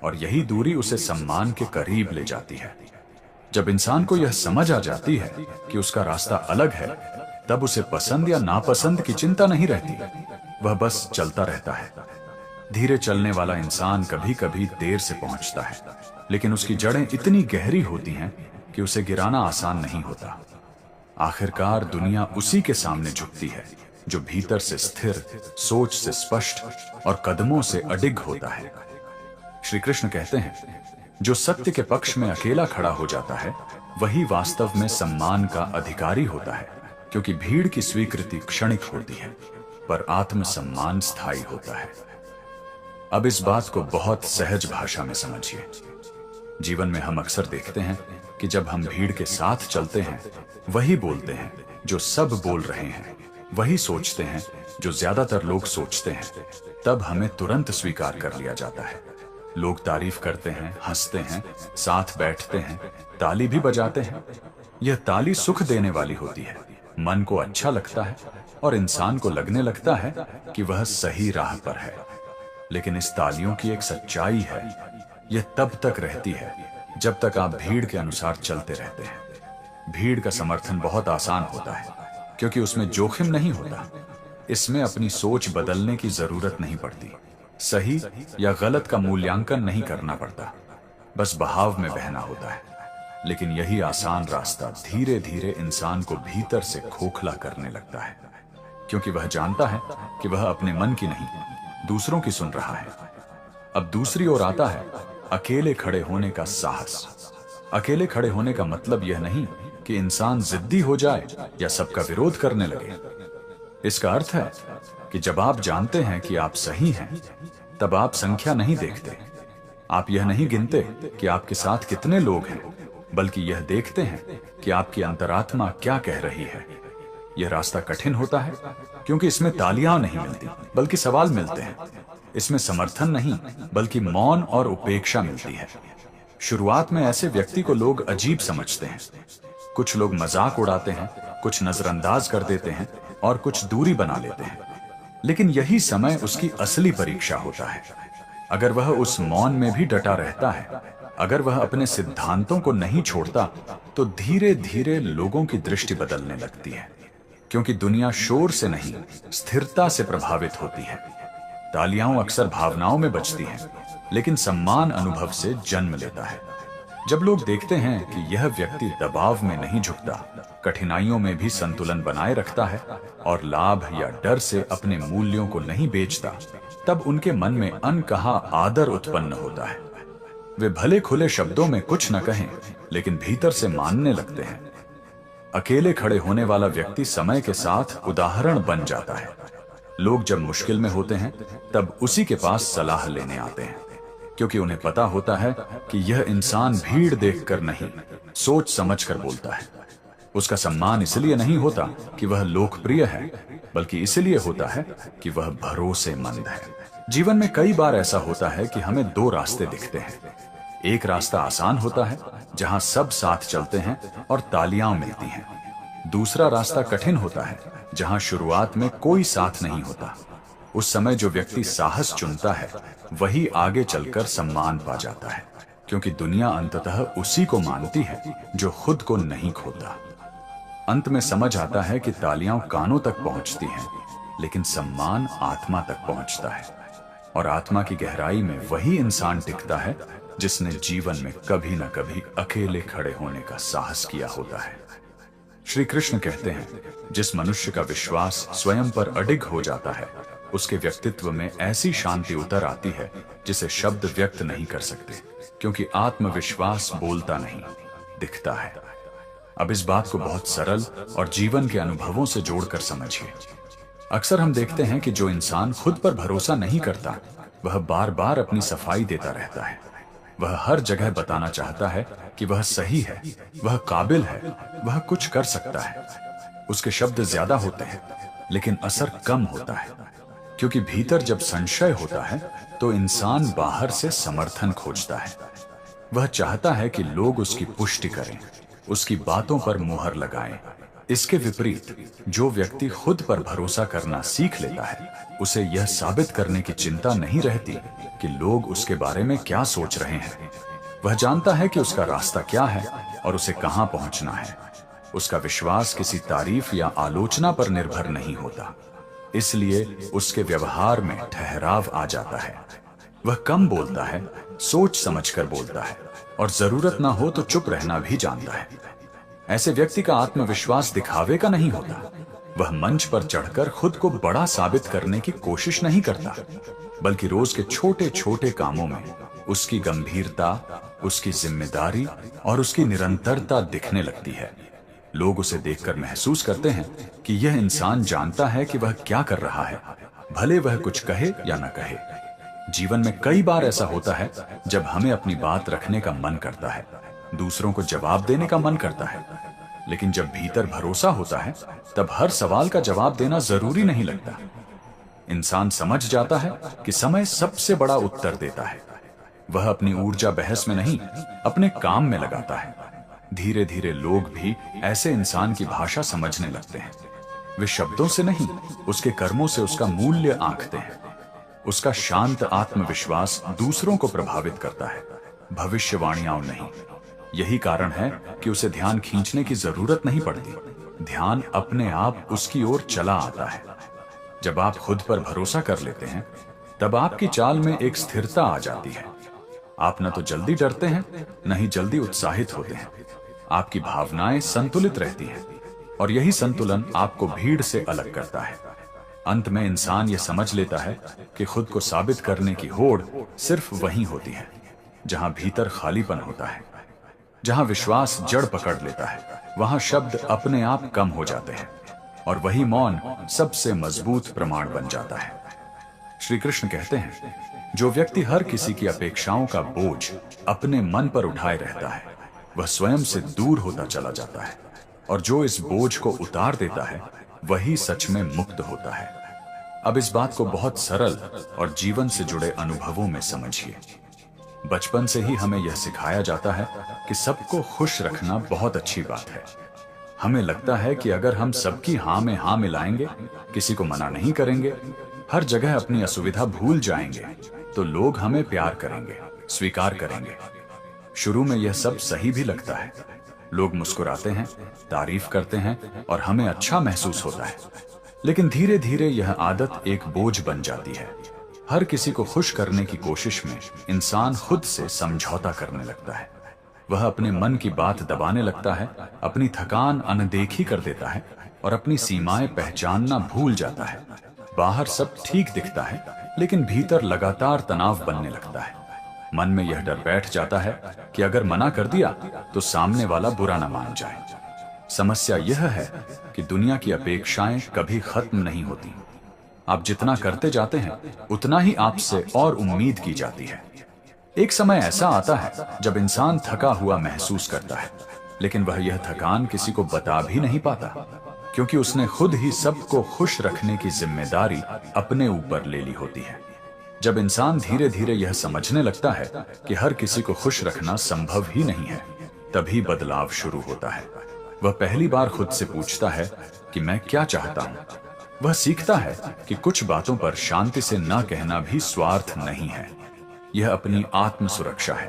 और यही दूरी उसे सम्मान के करीब ले जाती है। जब इंसान को यह समझ आ जाती है कि उसका रास्ता अलग है, तब उसे पसंद या नापसंद की चिंता नहीं रहती। वह बस चलता रहता है। धीरे चलने वाला इंसान कभी कभी देर से पहुंचता है, लेकिन उसकी जड़ें इतनी गहरी होती हैं कि उसे गिराना आसान नहीं होता। आखिरकार दुनिया उसी के सामने झुकती है जो भीतर से स्थिर, सोच से स्पष्ट और कदमों से अडिग होता है। श्री कृष्ण कहते हैं, जो सत्य के पक्ष में अकेला खड़ा हो जाता है, वही वास्तव में सम्मान का अधिकारी होता है, क्योंकि भीड़ की स्वीकृति क्षणिक होती है, पर आत्मसम्मान स्थायी होता है। अब इस बात को बहुत सहज भाषा में समझिए। जीवन में हम अक्सर देखते हैं कि जब हम भीड़ के साथ चलते हैं, वही बोलते हैं जो सब बोल रहे हैं, वही सोचते हैं जो ज्यादातर लोग सोचते हैं, तब हमें तुरंत स्वीकार कर लिया जाता है। लोग तारीफ करते हैं, हंसते हैं, साथ बैठते हैं, ताली भी बजाते हैं। यह ताली सुख देने वाली होती है, मन को अच्छा लगता है और इंसान को लगने लगता है कि वह सही राह पर है। लेकिन इस तालियों की एक सच्चाई है, यह तब तक रहती है जब तक आप भीड़ के अनुसार चलते रहते हैं। भीड़ का समर्थन बहुत आसान होता है, क्योंकि उसमें जोखिम नहीं होता। इसमें अपनी सोच बदलने की जरूरत नहीं पड़ती। सही या गलत का मूल्यांकन नहीं करना पड़ता। बस बहाव में बहना होता है। लेकिन यही आसान रास्ता धीरे धीरे इंसान को भीतर से खोखला करने लगता है, क्योंकि वह जानता है कि वह अपने मन की नहीं, दूसरों की सुन रहा है। अब दूसरी ओर आता है अकेले खड़े होने का साहस। अकेले खड़े होने का मतलब यह नहीं कि इंसान जिद्दी हो जाए या सबका विरोध करने लगे। इसका अर्थ है कि जब आप जानते हैं कि आप सही हैं, तब आप संख्या नहीं देखते। आप यह नहीं गिनते कि आपके साथ कितने लोग हैं, बल्कि यह देखते हैं कि आपकी अंतरात्मा क्या कह रही है। यह रास्ता कठिन होता है, क्योंकि इसमें तालियां नहीं मिलती, बल्कि सवाल मिलते हैं। इसमें समर्थन नहीं, बल्कि मौन और उपेक्षा मिलती है। शुरुआत में ऐसे व्यक्ति को लोग अजीब समझते हैं। कुछ लोग मजाक उड़ाते हैं, कुछ नजरअंदाज कर देते हैं और कुछ दूरी बना लेते हैं। लेकिन यही समय उसकी असली परीक्षा होता है। अगर वह उस मौन में भी डटा रहता है, अगर वह अपने सिद्धांतों को नहीं छोड़ता, तो धीरे धीरे लोगों की दृष्टि बदलने लगती है। क्योंकि दुनिया शोर से नहीं, स्थिरता से प्रभावित होती है। तालियां अक्सर भावनाओं में बजती हैं, लेकिन सम्मान अनुभव से जन्म लेता है। जब लोग देखते हैं कि यह व्यक्ति दबाव में नहीं झुकता, कठिनाइयों में भी संतुलन बनाए रखता है और लाभ या डर से अपने मूल्यों को नहीं बेचता, तब उनके मन में अनकहा आदर उत्पन्न होता है। वे भले खुले शब्दों में कुछ न कहें, लेकिन भीतर से मानने लगते हैं। अकेले खड़े होने वाला व्यक्ति समय के साथ उदाहरण बन जाता है। लोग जब मुश्किल में होते हैं, तब उसी के पास सलाह लेने आते हैं, क्योंकि उन्हें पता होता है कि यह इंसान भीड़ देखकर नहीं, सोच समझकर बोलता है। उसका सम्मान इसलिए नहीं होता कि वह लोकप्रिय है, बल्कि इसलिए होता है कि वह भरोसेमंद है। जीवन में कई बार ऐसा होता है कि हमें दो रास्ते दिखते हैं। एक रास्ता आसान होता है, जहां सब साथ चलते हैं और तालियां मिलती हैं। दूसरा रास्ता कठिन होता है, जहां शुरुआत में कोई साथ नहीं होता। उस समय जो व्यक्ति साहस चुनता है, वही आगे चलकर सम्मान पा जाता है, क्योंकि दुनिया अंततः उसी को मानती है जो खुद को नहीं खोता। अंत में समझ आता है कि तालियां कानों तक पहुंचती हैं, लेकिन सम्मान आत्मा तक पहुंचता है। और आत्मा की गहराई में वही इंसान टिकता है जिसने जीवन में कभी न कभी अकेले खड़े होने का साहस किया होता है। श्री कृष्ण कहते हैं, जिस मनुष्य का विश्वास स्वयं पर अडिग हो जाता है, उसके व्यक्तित्व में ऐसी शांति उतर आती है जिसे शब्द व्यक्त नहीं कर सकते, क्योंकि आत्मविश्वास बोलता नहीं, दिखता है। अब इस बात को बहुत सरल और जीवन के अनुभवों से जोड़कर समझिए। अक्सर हम देखते हैं कि जो इंसान खुद पर भरोसा नहीं करता, वह बार बार अपनी सफाई देता रहता है। वह हर जगह बताना चाहता है कि वह सही है, वह काबिल है, वह कुछ कर सकता है। उसके शब्द ज्यादा होते हैं, लेकिन असर कम होता है, क्योंकि भीतर जब संशय होता है, तो इंसान बाहर से समर्थन खोजता है। वह चाहता है कि लोग उसकी पुष्टि करें, उसकी बातों पर मुहर लगाएं। इसके विपरीत जो व्यक्ति खुद पर भरोसा करना सीख लेता है, उसे यह साबित करने की चिंता नहीं रहती कि लोग उसके बारे में क्या सोच रहे हैं। वह जानता है कि उसका रास्ता क्या है और उसे कहां पहुंचना है। उसका विश्वास किसी तारीफ या आलोचना पर निर्भर नहीं होता, इसलिए उसके व्यवहार में ठहराव आ जाता है। वह कम बोलता है, सोच समझकर बोलता है, और जरूरत ना हो तो चुप रहना भी जानता है। ऐसे व्यक्ति का आत्मविश्वास दिखावे का नहीं होता। वह मंच पर चढ़कर खुद को बड़ा साबित करने की कोशिश नहीं करता, बल्कि रोज के छोटे छोटे कामों में उसकी गंभीरता, उसकी जिम्मेदारी और उसकी निरंतरता दिखने लगती है। लोग उसे देखकर महसूस करते हैं कि यह इंसान जानता है कि वह क्या कर रहा है, भले वह कुछ कहे या न कहे। जीवन में कई बार ऐसा होता है जब हमें अपनी बात रखने का मन करता है, दूसरों को जवाब देने का मन करता है, लेकिन जब भीतर भरोसा होता है, तब हर सवाल का जवाब देना जरूरी नहीं लगता। इंसान समझ जाता है कि समय सबसे बड़ा उत्तर देता है। वह अपनी ऊर्जा बहस में नहीं, अपने काम में लगाता है। धीरे धीरे लोग भी ऐसे इंसान की भाषा समझने लगते हैं। वे शब्दों से नहीं, उसके कर्मों से उसका मूल्य आंकते हैं। उसका शांत आत्मविश्वास दूसरों को प्रभावित करता है, भविष्यवाणियां नहीं। यही कारण है कि उसे ध्यान खींचने की जरूरत नहीं पड़ती। ध्यान अपने आप उसकी ओर चला आता है। जब आप खुद पर भरोसा कर लेते हैं, तब आपकी चाल में एक स्थिरता आ जाती है। आप न तो जल्दी डरते हैं, न ही जल्दी उत्साहित होते हैं। आपकी भावनाएं संतुलित रहती हैं और यही संतुलन आपको भीड़ से अलग करता है। अंत में इंसान यह समझ लेता है कि खुद को साबित करने की होड़ सिर्फ वहीं होती है जहां भीतर खालीपन होता है। जहां विश्वास जड़ पकड़ लेता है, वहां शब्द अपने आप कम हो जाते हैं और वही मौन सबसे मजबूत प्रमाण बन जाता है। श्री कृष्ण कहते हैं, जो व्यक्ति हर किसी की अपेक्षाओं का बोझ अपने मन पर उठाए रहता है, वह स्वयं से दूर होता चला जाता है, और जो इस बोझ को उतार देता है वही सच में मुक्त होता है। अब इस बात को बहुत सरल और जीवन से जुड़े अनुभवों में समझिए। बचपन से ही हमें यह सिखाया जाता है कि सबको खुश रखना बहुत अच्छी बात है। हमें लगता है कि अगर हम सबकी हाँ में हाँ मिलाएंगे, किसी को मना नहीं करेंगे, हर जगह अपनी असुविधा भूल जाएंगे, तो लोग हमें प्यार करेंगे, स्वीकार करेंगे। शुरू में यह सब सही भी लगता है। लोग मुस्कुराते हैं, तारीफ करते हैं और हमें अच्छा महसूस होता है। लेकिन धीरे धीरे यह आदत एक बोझ बन जाती है। हर किसी को खुश करने की कोशिश में इंसान खुद से समझौता करने लगता है। वह अपने मन की बात दबाने लगता है, अपनी थकान अनदेखी कर देता है और अपनी सीमाएं पहचानना भूल जाता है। बाहर सब ठीक दिखता है, लेकिन भीतर लगातार तनाव बनने लगता है। मन में यह डर बैठ जाता है कि अगर मना कर दिया तो सामने वाला बुरा न मान जाए। समस्या यह है कि दुनिया की अपेक्षाएं कभी खत्म नहीं होती। आप जितना करते जाते हैं, उतना ही आपसे और उम्मीद की जाती है। एक समय ऐसा आता है जब इंसान थका हुआ महसूस करता है, लेकिन वह यह थकान किसी को बता भी नहीं पाता, क्योंकि उसने खुद ही सबको खुश रखने की जिम्मेदारी अपने ऊपर ले ली होती है। जब इंसान धीरे धीरे यह समझने लगता है कि हर किसी को खुश रखना संभव ही नहीं है, तभी बदलाव शुरू होता है। वह पहली बार खुद से पूछता है कि मैं क्या चाहता हूं। वह सीखता है कि कुछ बातों पर शांति से न कहना भी स्वार्थ नहीं है, यह अपनी आत्म सुरक्षा है।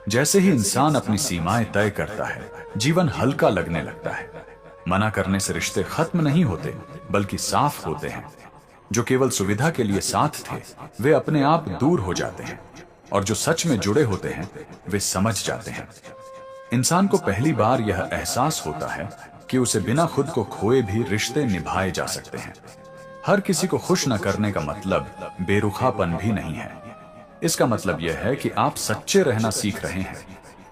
जैसे ही इंसान अपनी सीमाएं तय करता है, जीवन हल्का लगने लगता है। मना करने से रिश्ते खत्म नहीं होते, बल्कि साफ होते हैं। जो केवल सुविधा के लिए साथ थे, वे अपने आप दूर हो जाते हैं, और जो सच में जुड़े होते हैं, वे समझ जाते हैं। इंसान को पहली बार यह एहसास होता है कि उसे बिना खुद को खोए भी रिश्ते निभाए जा सकते हैं। हर किसी को खुश न करने का मतलब बेरुखापन भी नहीं है। इसका मतलब यह है कि आप सच्चे रहना सीख रहे हैं।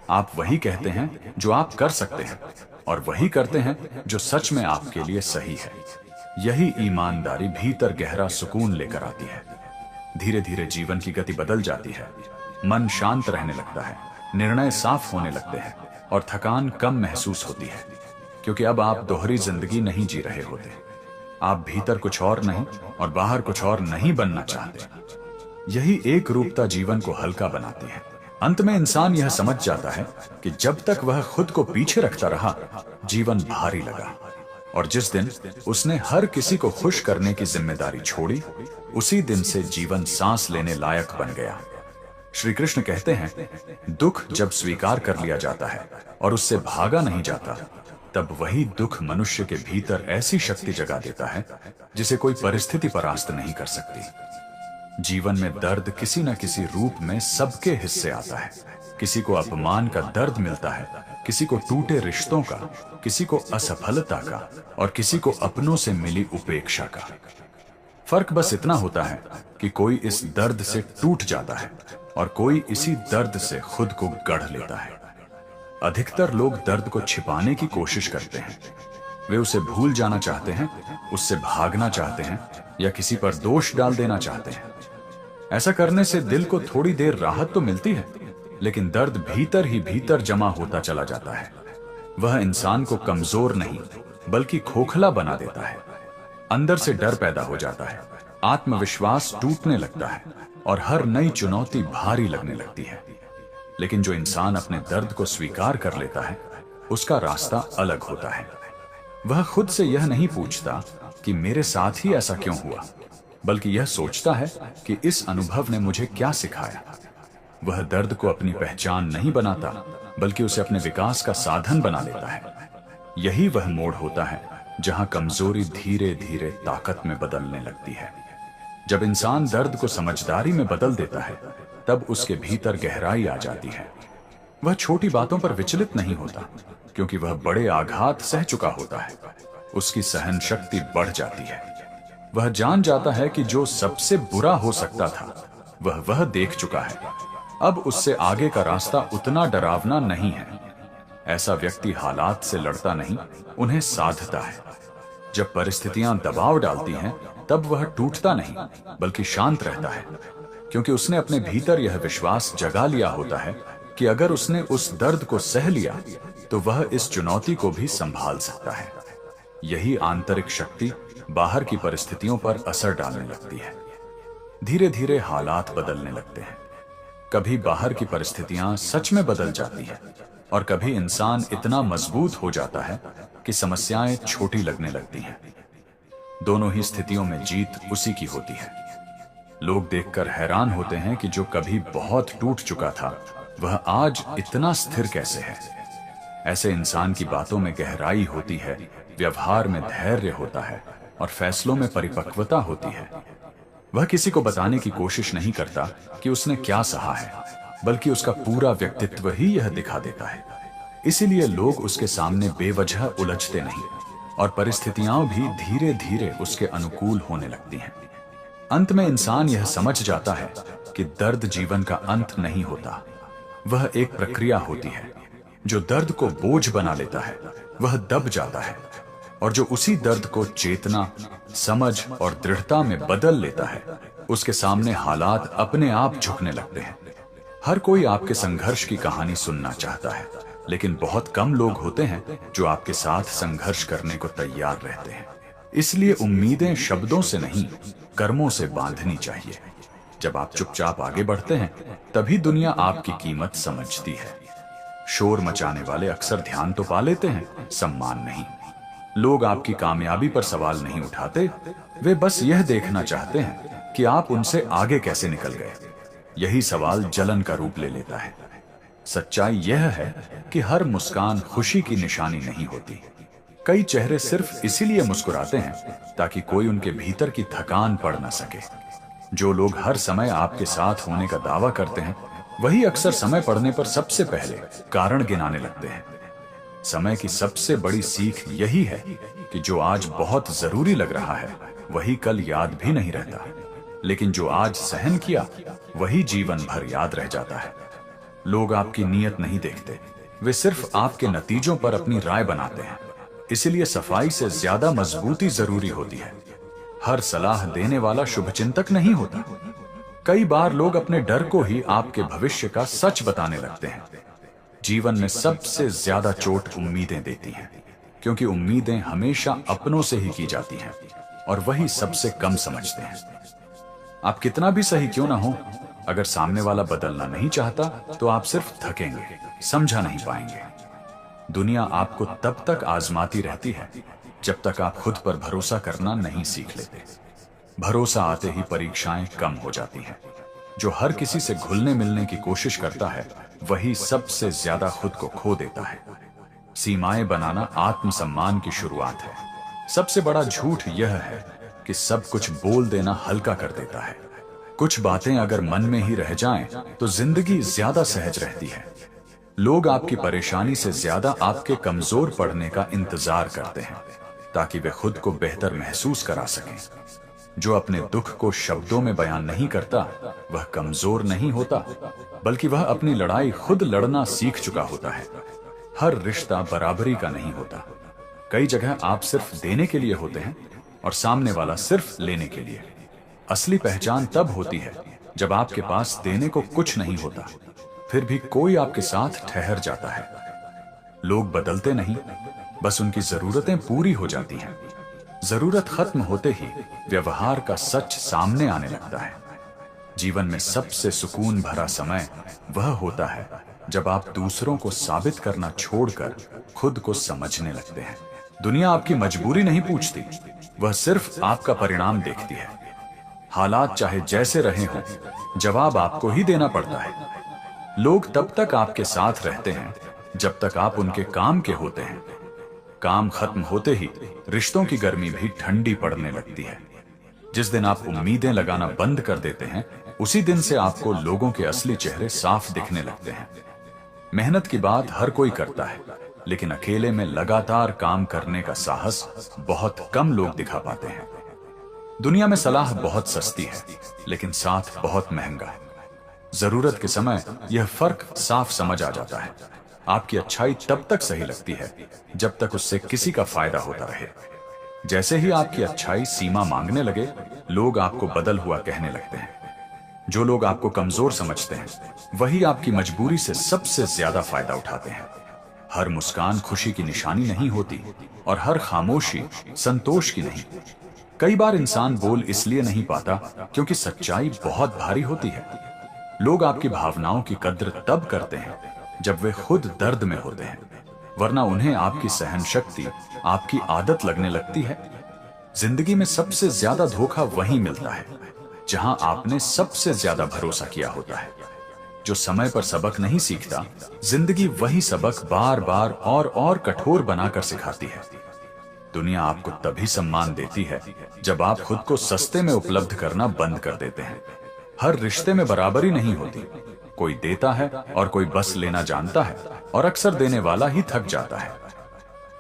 आप वही कहते हैं जो आप कर सकते हैं, और वही करते हैं जो सच में आपके लिए सही है। यही ईमानदारी भीतर गहरा सुकून लेकर आती है। धीरे धीरे जीवन की गति बदल जाती है। मन शांत रहने लगता है, निर्णय साफ होने लगते हैं और थकान कम महसूस होती है, क्योंकि अब आप दोहरी जिंदगी नहीं जी रहे होते। आप भीतर कुछ और नहीं और बाहर कुछ और नहीं बनना चाहते। यही एक रूपता जीवन को हल्का बनाती है। अंत में इंसान यह समझ जाता है कि जब तक वह खुद को पीछे रखता रहा, जीवन भारी लगा, और जिस दिन उसने हर किसी को खुश करने की जिम्मेदारी छोड़ी, उसी दिन से जीवन सांस लेने लायक बन गया। श्री कृष्ण कहते हैं, दुख जब स्वीकार कर लिया जाता है और उससे भागा नहीं जाता, तब वही दुख मनुष्य के भीतर ऐसी शक्ति जगा देता है जिसे कोई परिस्थिति परास्त नहीं कर सकती। जीवन में दर्द किसी न किसी रूप में सबके हिस्से आता है। किसी को अपमान का दर्द मिलता है, किसी को टूटे रिश्तों का, किसी को असफलता का, और किसी को अपनों से मिली उपेक्षा का। फर्क बस इतना होता है कि कोई इस दर्द से टूट जाता है और कोई इसी दर्द से खुद को गढ़ लेता है। अधिकतर लोग दर्द को छिपाने की कोशिश करते हैं। वे उसे भूल जाना चाहते हैं, उससे भागना चाहते हैं, या किसी पर दोष डाल देना चाहते हैं। ऐसा करने से दिल को थोड़ी देर राहत तो मिलती है, लेकिन दर्द भीतर ही भीतर जमा होता चला जाता है। वह इंसान को कमजोर नहीं, बल्कि खोखला बना देता है। अंदर से डर पैदा हो जाता है, आत्मविश्वास टूटने लगता है और हर नई चुनौती भारी लगने लगती है। लेकिन जो इंसान अपने दर्द को स्वीकार कर लेता है, उसका रास्ता अलग होता है। वह खुद से यह नहीं पूछता कि मेरे साथ ही ऐसा क्यों हुआ, बल्कि यह सोचता है कि इस अनुभव ने मुझे क्या सिखाया। वह दर्द को अपनी पहचान नहीं बनाता, बल्कि उसे अपने विकास का साधन बना लेता है। यही वह मोड़ होता है जहां कमजोरी धीरे धीरे ताकत में बदलने लगती है। जब इंसान दर्द को समझदारी में बदल देता है, तब उसके भीतर गहराई आ जाती है। वह छोटी बातों पर विचलित नहीं होता, क्योंकि वह बड़े आघात सह चुका होता है। उसकी सहन शक्ति बढ़ जाती है। वह जान जाता है कि जो सबसे बुरा हो सकता था वह देख चुका है। अब उससे आगे का रास्ता उतना डरावना नहीं है। ऐसा व्यक्ति हालात से लड़ता नहीं, उन्हें साधता है। जब परिस्थितियां दबाव डालती हैं, तब वह टूटता नहीं, बल्कि शांत रहता है, क्योंकि उसने अपने भीतर यह विश्वास जगा लिया होता है कि अगर उसने उस दर्द को सह लिया तो वह इस चुनौती को भी संभाल सकता है। यही आंतरिक शक्ति बाहर की परिस्थितियों पर असर डालने लगती है। धीरे धीरे हालात बदलने लगते हैं। कभी बाहर की परिस्थितियां सच में बदल जाती हैं, और कभी इंसान इतना मजबूत हो जाता है कि समस्याएं छोटी लगने लगती हैं। दोनों ही स्थितियों में जीत उसी की होती है। लोग देखकर हैरान होते हैं कि जो कभी बहुत टूट चुका था वह आज इतना स्थिर कैसे है। ऐसे इंसान की बातों में गहराई होती है, व्यवहार में धैर्य होता है और फैसलों में परिपक्वता होती है। वह किसी को बताने की कोशिश नहीं करता कि उसने क्या सहा है, बल्कि उसका पूरा व्यक्तित्व ही यह दिखा देता है। इसीलिए लोग उसके सामने बेवजह उलझते नहीं, और परिस्थितियां भी धीरे धीरे उसके अनुकूल होने लगती हैं। अंत में इंसान यह समझ जाता है कि दर्द जीवन का अंत नहीं होता, वह एक प्रक्रिया होती है। जो दर्द को बोझ बना लेता है वह दब जाता है, और जो उसी दर्द को चेतना, समझ और दृढ़ता में बदल लेता है, उसके सामने हालात अपने आप झुकने लगते हैं। हर कोई आपके संघर्ष की कहानी सुनना चाहता है, लेकिन बहुत कम लोग होते हैं जो आपके साथ संघर्ष करने को तैयार रहते हैं। इसलिए उम्मीदें शब्दों से नहीं, कर्मों से बांधनी चाहिए। जब आप चुपचाप आगे बढ़ते हैं, तभी दुनिया आपकी कीमत समझती है। शोर मचाने वाले अक्सर ध्यान तो पा लेते हैं, सम्मान नहीं। लोग आपकी कामयाबी पर सवाल नहीं उठाते, वे बस यह देखना चाहते हैं कि आप उनसे आगे कैसे निकल गए। यही सवाल जलन का रूप ले लेता है। सच्चाई यह है कि हर मुस्कान खुशी की निशानी नहीं होती। कई चेहरे सिर्फ इसीलिए मुस्कुराते हैं ताकि कोई उनके भीतर की थकान पढ़ न सके। जो लोग हर समय आपके साथ होने का दावा करते हैं, वही अक्सर समय पड़ने पर सबसे पहले कारण गिनाने लगते हैं। समय की सबसे बड़ी सीख यही है कि जो आज बहुत जरूरी लग रहा है, वही कल याद भी नहीं रहता, लेकिन जो आज सहन किया वही जीवन भर याद रह जाता है। लोग आपकी नीयत नहीं देखते, वे सिर्फ आपके नतीजों पर अपनी राय बनाते हैं। इसलिए सफाई से ज्यादा मजबूती जरूरी होती है। हर सलाह देने वाला शुभचिंतक नहीं होता। कई बार लोग अपने डर को ही आपके भविष्य का सच बताने लगते हैं। जीवन में सबसे ज्यादा चोट उम्मीदें देती हैं, क्योंकि उम्मीदें हमेशा अपनों से ही की जाती हैं, और वही सबसे कम समझते हैं। आप कितना भी सही क्यों ना हो, अगर सामने वाला बदलना नहीं चाहता तो आप सिर्फ थकेंगे, समझा नहीं पाएंगे। दुनिया आपको तब तक आजमाती रहती है जब तक आप खुद पर भरोसा करना नहीं सीख लेते। भरोसा आते ही परीक्षाएं कम हो जाती हैं। जो हर किसी से घुलने मिलने की कोशिश करता है, वही सबसे ज्यादा खुद को खो देता है। सीमाएं बनाना आत्मसम्मान की शुरुआत है। सबसे बड़ा झूठ यह है कि सब कुछ बोल देना हल्का कर देता है। कुछ बातें अगर मन में ही रह जाएं, तो जिंदगी ज्यादा सहज रहती है। लोग आपकी परेशानी से ज्यादा आपके कमजोर पड़ने का इंतजार करते हैं, ताकि वे खुद को बेहतर महसूस करा सकें। जो अपने दुख को शब्दों में बयान नहीं करता, वह कमजोर नहीं होता, बल्कि वह अपनी लड़ाई खुद लड़ना सीख चुका होता है। हर रिश्ता बराबरी का नहीं होता। कई जगह आप सिर्फ देने के लिए होते हैं और सामने वाला सिर्फ लेने के लिए। असली पहचान तब होती है जब आपके पास देने को कुछ नहीं होता, फिर भी कोई आपके साथ ठहर जाता है। लोग बदलते नहीं, बस उनकी जरूरतें पूरी हो जाती हैं। जरूरत खत्म होते ही व्यवहार का सच सामने आने लगता है। जीवन में सबसे सुकून भरा समय वह होता है जब आप दूसरों को साबित करना छोड़कर खुद को समझने लगते हैं। दुनिया आपकी मजबूरी नहीं पूछती, वह सिर्फ आपका परिणाम देखती है। हालात चाहे जैसे रहे हों, जवाब आपको ही देना पड़ता है। लोग तब तक आपके साथ रहते हैं जब तक आप उनके काम के होते हैं। काम खत्म होते ही रिश्तों की गर्मी भी ठंडी पड़ने लगती है। जिस दिन आप उम्मीदें लगाना बंद कर देते हैं, उसी दिन से आपको लोगों के असली चेहरे साफ दिखने लगते हैं। मेहनत की बात हर कोई करता है, लेकिन अकेले में लगातार काम करने का साहस बहुत कम लोग दिखा पाते हैं। दुनिया में सलाह बहुत सस्ती है, लेकिन साथ बहुत महंगा है। जरूरत के समय यह फर्क साफ समझ आ जाता है। आपकी अच्छाई तब तक सही लगती है जब तक उससे किसी का फायदा होता रहे। जैसे ही आपकी अच्छाई सीमा मांगने लगे, लोग आपको बदल हुआ कहने लगते हैं। जो लोग आपको कमजोर समझते हैं, वही आपकी मजबूरी से सबसे ज्यादा फायदा उठाते हैं। हर मुस्कान खुशी की निशानी नहीं होती, और हर खामोशी संतोष की नहीं। कई बार इंसान बोल इसलिए नहीं पाता क्योंकि सच्चाई बहुत भारी होती है। लोग आपकी भावनाओं की कद्र तब करते हैं जब वे खुद दर्द में होते हैं, वरना उन्हें आपकी सहन शक्ति आपकी आदत लगने लगती है। जिंदगी में सबसे ज्यादा धोखा वहीं मिलता है जहां आपने सबसे ज्यादा भरोसा किया होता है। जो समय पर सबक नहीं सीखता, जिंदगी वही सबक बार बार और कठोर बनाकर सिखाती है। दुनिया आपको तभी सम्मान देती है जब आप खुद को सस्ते में उपलब्ध करना बंद कर देते हैं। हर रिश्ते में बराबरी नहीं होती। कोई देता है और कोई बस लेना जानता है, और अक्सर देने वाला ही थक जाता है।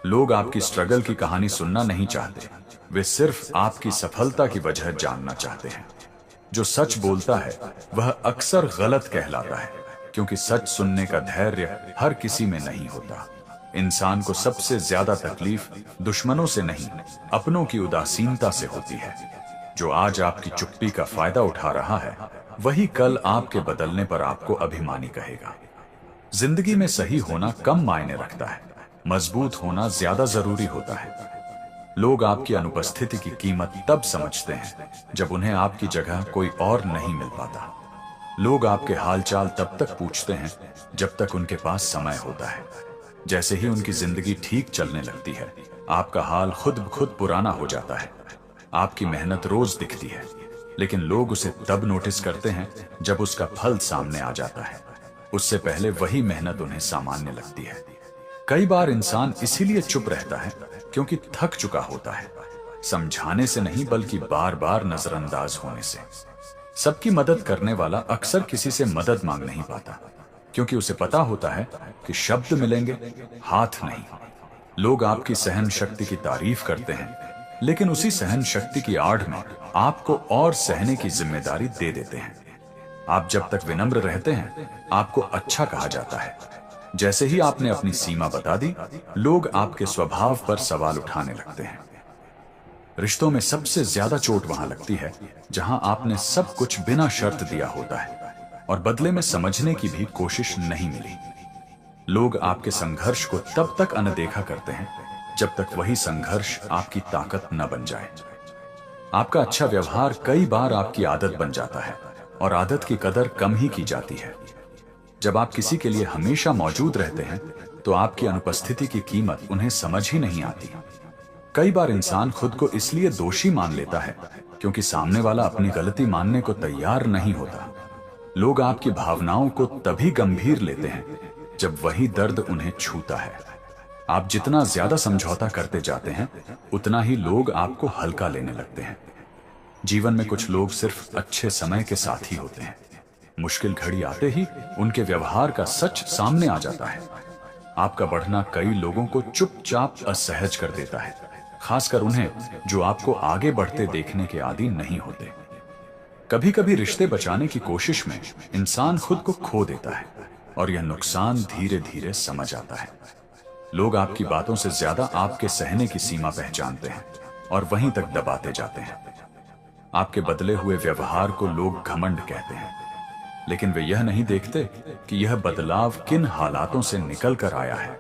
लोग आपकी स्ट्रगल की कहानी सुनना नहीं चाहते, वे सिर्फ आपकी सफलता की वजह जानना चाहते हैं। जो सच बोलता है वह अक्सर गलत कहलाता है, क्योंकि सच सुनने का धैर्य हर किसी में नहीं होता। इंसान को सबसे ज्यादा तकलीफ दुश्मनों से नहीं, अपनों की उदासीनता से होती है। जो आज आपकी चुप्पी का फायदा उठा रहा है, वही कल आपके बदलने पर आपको अभिमानी कहेगा। जिंदगी में सही होना कम मायने रखता है, मजबूत होना ज्यादा जरूरी होता है। लोग आपकी अनुपस्थिति की कीमत तब समझते हैं जब उन्हें आपकी जगह कोई और नहीं मिल पाता। लोग आपके हालचाल तब तक पूछते हैं जब तक उनके पास समय होता है। जैसे ही उनकी जिंदगी ठीक चलने लगती है, आपका हाल खुद ब खुद पुराना हो जाता है। आपकी मेहनत रोज दिखती है, लेकिन लोग उसे तब नोटिस करते हैं जब उसका फल सामने आ जाता है। उससे पहले वही मेहनत उन्हें सामान्य लगती है। कई बार इंसान इसीलिए चुप रहता है क्योंकि थक चुका होता है, समझाने से नहीं बल्कि बार बार नजरअंदाज होने से। सबकी मदद करने वाला अक्सर किसी से मदद मांग नहीं पाता, क्योंकि उसे पता होता है कि शब्द मिलेंगे, हाथ नहीं। लोग आपकी सहन शक्ति की तारीफ करते हैं, लेकिन उसी सहन शक्ति की आड़ में आपको और सहने की जिम्मेदारी दे देते हैं। आप जब तक विनम्र रहते हैं, आपको अच्छा कहा जाता है। जैसे ही आपने अपनी सीमा बता दी, लोग आपके स्वभाव पर सवाल उठाने लगते हैं। रिश्तों में सबसे ज्यादा चोट वहां लगती है जहां आपने सब कुछ बिना शर्त दिया होता है, और बदले में समझने की भी कोशिश नहीं मिली। लोग आपके संघर्ष को तब तक अनदेखा करते हैं जब तक वही संघर्ष आपकी ताकत न बन जाए। आपका अच्छा व्यवहार कई बार आपकी आदत बन जाता है, और आदत की कदर कम ही की जाती है। जब आप किसी के लिए हमेशा मौजूद रहते हैं, तो आपकी अनुपस्थिति की कीमत उन्हें समझ ही नहीं आती। कई बार इंसान खुद को इसलिए दोषी मान लेता है क्योंकि सामने वाला अपनी गलती मानने को तैयार नहीं होता। लोग आपकी भावनाओं को तभी गंभीर लेते हैं जब वही दर्द उन्हें छूता है। आप जितना ज्यादा समझौता करते जाते हैं, उतना ही लोग आपको हल्का लेने लगते हैं। जीवन में कुछ लोग सिर्फ अच्छे समय के साथ ही होते हैं। मुश्किल घड़ी आते ही उनके व्यवहार का सच सामने आ जाता है। आपका बढ़ना कई लोगों को चुपचाप असहज कर देता है, खासकर उन्हें जो आपको आगे बढ़ते देखने के आदी नहीं होते। कभी कभी रिश्ते बचाने की कोशिश में इंसान खुद को खो देता है, और यह नुकसान धीरे धीरे समझ आता है। लोग आपकी बातों से ज्यादा आपके सहने की सीमा पहचानते हैं, और वहीं तक दबाते जाते हैं। आपके बदले हुए व्यवहार को लोग घमंड कहते हैं, लेकिन वे यह नहीं देखते कि यह बदलाव किन हालातों से निकल कर आया है।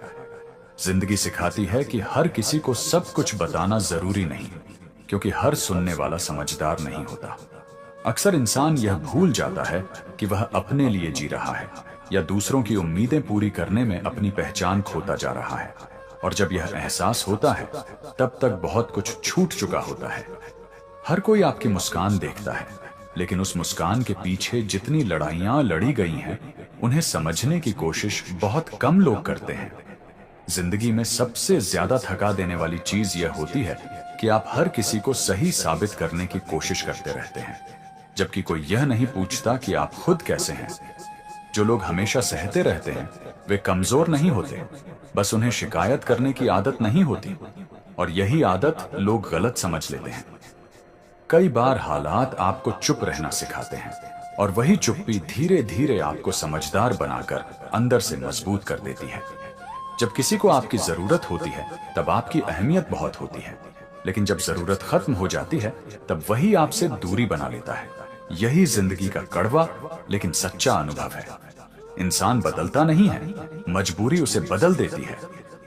जिंदगी सिखाती है कि हर किसी को सब कुछ बताना जरूरी नहीं, क्योंकि हर सुनने वाला समझदार नहीं होता। अक्सर इंसान यह भूल जाता है कि वह अपने लिए जी रहा है, या दूसरों की उम्मीदें पूरी करने में अपनी पहचान खोता जा रहा है। और जब यह एहसास होता है, तब तक बहुत कुछ छूट चुका होता है। हर कोई आपकी मुस्कान देखता है, लेकिन उस मुस्कान के पीछे जितनी लड़ाइयां लड़ी गई हैं, उन्हें समझने की कोशिश बहुत कम लोग करते हैं। जिंदगी में सबसे ज्यादा थका देने वाली चीज यह होती है कि आप हर किसी को सही साबित करने की कोशिश करते रहते हैं, जबकि कोई यह नहीं पूछता कि आप खुद कैसे हैं। जो लोग हमेशा सहते रहते हैं वे कमजोर नहीं होते, बस उन्हें शिकायत करने की आदत नहीं होती, और यही आदत लोग गलत समझ लेते हैं। कई बार हालात आपको चुप रहना सिखाते हैं, और वही चुप्पी धीरे धीरे आपको समझदार बनाकर अंदर से मजबूत कर देती है। जब किसी को आपकी जरूरत होती है तब आपकी अहमियत बहुत होती है, लेकिन जब जरूरत खत्म हो जाती है तब वही आपसे दूरी बना लेता है। यही जिंदगी का कड़वा लेकिन सच्चा अनुभव है। इंसान बदलता नहीं है, मजबूरी उसे बदल देती है,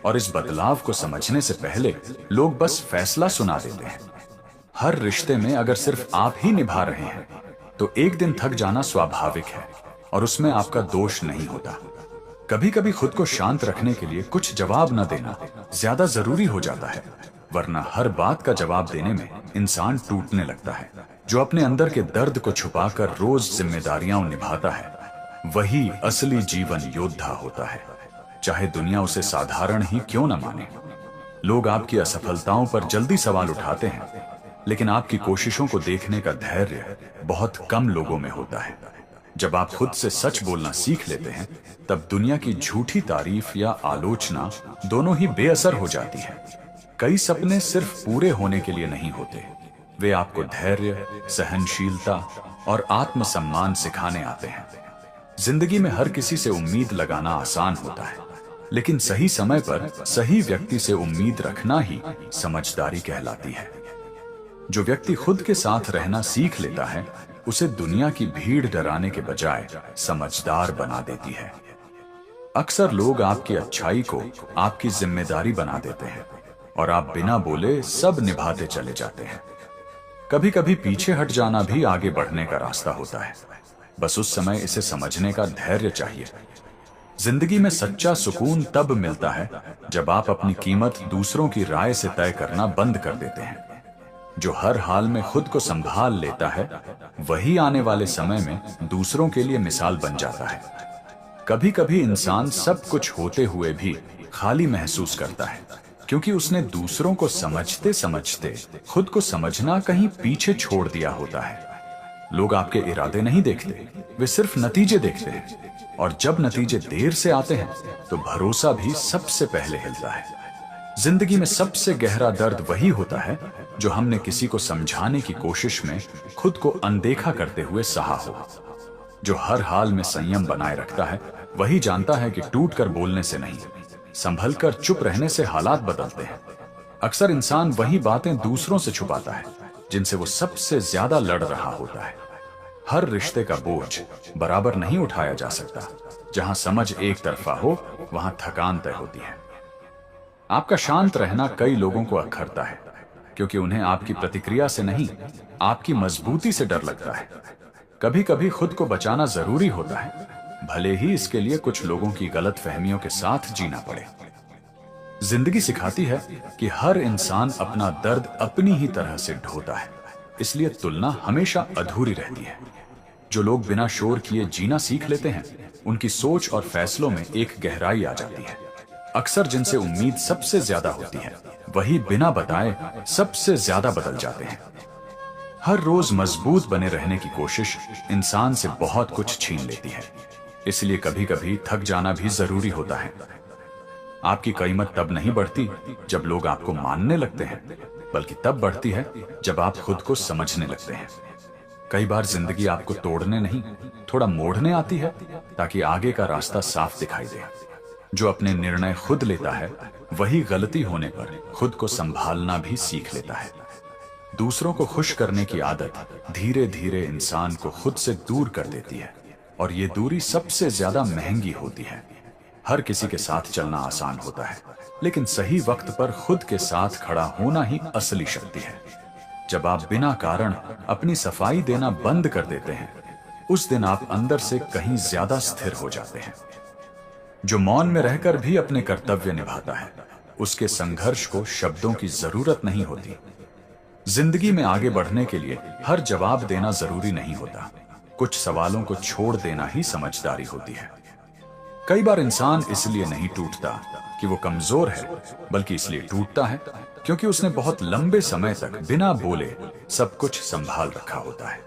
और इस बदलाव को समझने से पहले लोग बस फैसला सुना देते हैं। हर रिश्ते में अगर सिर्फ आप ही निभा रहे हैं तो एक दिन थक जाना स्वाभाविक है, और उसमें आपका दोष नहीं होता। कभी कभी खुद को शांत रखने के लिए कुछ जवाब न देना ज्यादा जरूरी हो जाता है, वरना हर बात का जवाब देने में इंसान टूटने लगता है। जो अपने अंदर के दर्द को छुपाकर रोज जिम्मेदारियां निभाता है वही असली जीवन योद्धा होता है, चाहे दुनिया उसे साधारण ही क्यों न माने। लोग आपकी असफलताओं पर जल्दी सवाल उठाते हैं, लेकिन आपकी कोशिशों को देखने का धैर्य बहुत कम लोगों में होता है। जब आप खुद से सच बोलना सीख लेते हैं तब दुनिया की झूठी तारीफ या आलोचना दोनों ही बेअसर हो जाती है। कई सपने सिर्फ पूरे होने के लिए नहीं होते, वे आपको धैर्य, सहनशीलता और आत्मसम्मान सिखाने आते हैं। जिंदगी में हर किसी से उम्मीद लगाना आसान होता है, लेकिन सही समय पर सही व्यक्ति से उम्मीद रखना ही समझदारी कहलाती है। जो व्यक्ति खुद के साथ रहना सीख लेता है उसे दुनिया की भीड़ डराने के बजाय समझदार बना देती है। अक्सर लोग आपकी अच्छाई को आपकी जिम्मेदारी बना देते हैं, और आप बिना बोले सब निभाते चले जाते हैं। कभी कभी पीछे हट जाना भी आगे बढ़ने का रास्ता होता है, बस उस समय इसे समझने का धैर्य चाहिए। जिंदगी में सच्चा सुकून तब मिलता है जब आप अपनी कीमत दूसरों की राय से तय करना बंद कर देते हैं। जो हर हाल में खुद को संभाल लेता है वही आने वाले समय में दूसरों के लिए मिसाल बन जाता है। कभी कभी इंसान सब कुछ होते हुए भी खाली महसूस करता है, क्योंकि उसने दूसरों को समझते समझते खुद को समझना कहीं पीछे छोड़ दिया होता है। लोग आपके इरादे नहीं देखते, वे सिर्फ नतीजे देखते हैं, और जब नतीजे देर से आते हैं तो भरोसा भी सबसे पहले हिलता है। जिंदगी में सबसे गहरा दर्द वही होता है जो हमने किसी को समझाने की कोशिश में खुद को अनदेखा करते हुए सहा हो। जो हर हाल में संयम बनाए रखता है वही जानता है कि टूटकर बोलने से नहीं, संभल कर चुप रहने से हालात बदलते हैं। अक्सर इंसान वही बातें दूसरों से छुपाता है जिनसे वो सबसे ज्यादा लड़ रहा होता है। हर रिश्ते का बोझ बराबर नहीं उठाया जा सकता। जहां समझ एक तरफा हो वहां थकान तय होती है। आपका शांत रहना कई लोगों को अखरता है, क्योंकि उन्हें आपकी प्रतिक्रिया से नहीं, आपकी मजबूती से डर लगता है। कभी कभी खुद को बचाना जरूरी होता है, भले ही इसके लिए कुछ लोगों की गलत फहमियों के साथ जीना पड़े। जिंदगी सिखाती है कि हर इंसान अपना दर्द अपनी ही तरह से ढोता है, इसलिए तुलना हमेशा अधूरी रहती है। जो लोग बिना शोर किए जीना सीख लेते हैं उनकी सोच और फैसलों में एक गहराई आ जाती है। अक्सर जिनसे उम्मीद सबसे ज्यादा होती है वही बिना बताए सबसे ज्यादा बदल जाते हैं। हर रोज मजबूत बने रहने की कोशिश इंसान से बहुत कुछ छीन लेती है, इसलिए कभी कभी थक जाना भी जरूरी होता है। आपकी कीमत तब नहीं बढ़ती जब लोग आपको मानने लगते हैं, बल्कि तब बढ़ती है जब आप खुद को समझने लगते हैं। कई बार जिंदगी आपको तोड़ने नहीं, थोड़ा मोड़ने आती है ताकि आगे का रास्ता साफ दिखाई दे। जो अपने निर्णय खुद लेता है वही गलती होने पर खुद को संभालना भी सीख लेता है। दूसरों को खुश करने की आदत धीरे धीरे इंसान को खुद से दूर कर देती है, और ये दूरी सबसे ज्यादा महंगी होती है। हर किसी के साथ चलना आसान होता है, लेकिन सही वक्त पर खुद के साथ खड़ा होना ही असली शक्ति है। जब आप बिना कारण अपनी सफाई देना बंद कर देते हैं, उस दिन आप अंदर से कहीं ज्यादा स्थिर हो जाते हैं। जो मौन में रहकर भी अपने कर्तव्य निभाता है, उसके संघर्ष को शब्दों की जरूरत नहीं होती। जिंदगी में आगे बढ़ने के लिए हर जवाब देना जरूरी नहीं होता, कुछ सवालों को छोड़ देना ही समझदारी होती है। कई बार इंसान इसलिए नहीं टूटता कि वो कमजोर है, बल्कि इसलिए टूटता है क्योंकि उसने बहुत लंबे समय तक बिना बोले सब कुछ संभाल रखा होता है।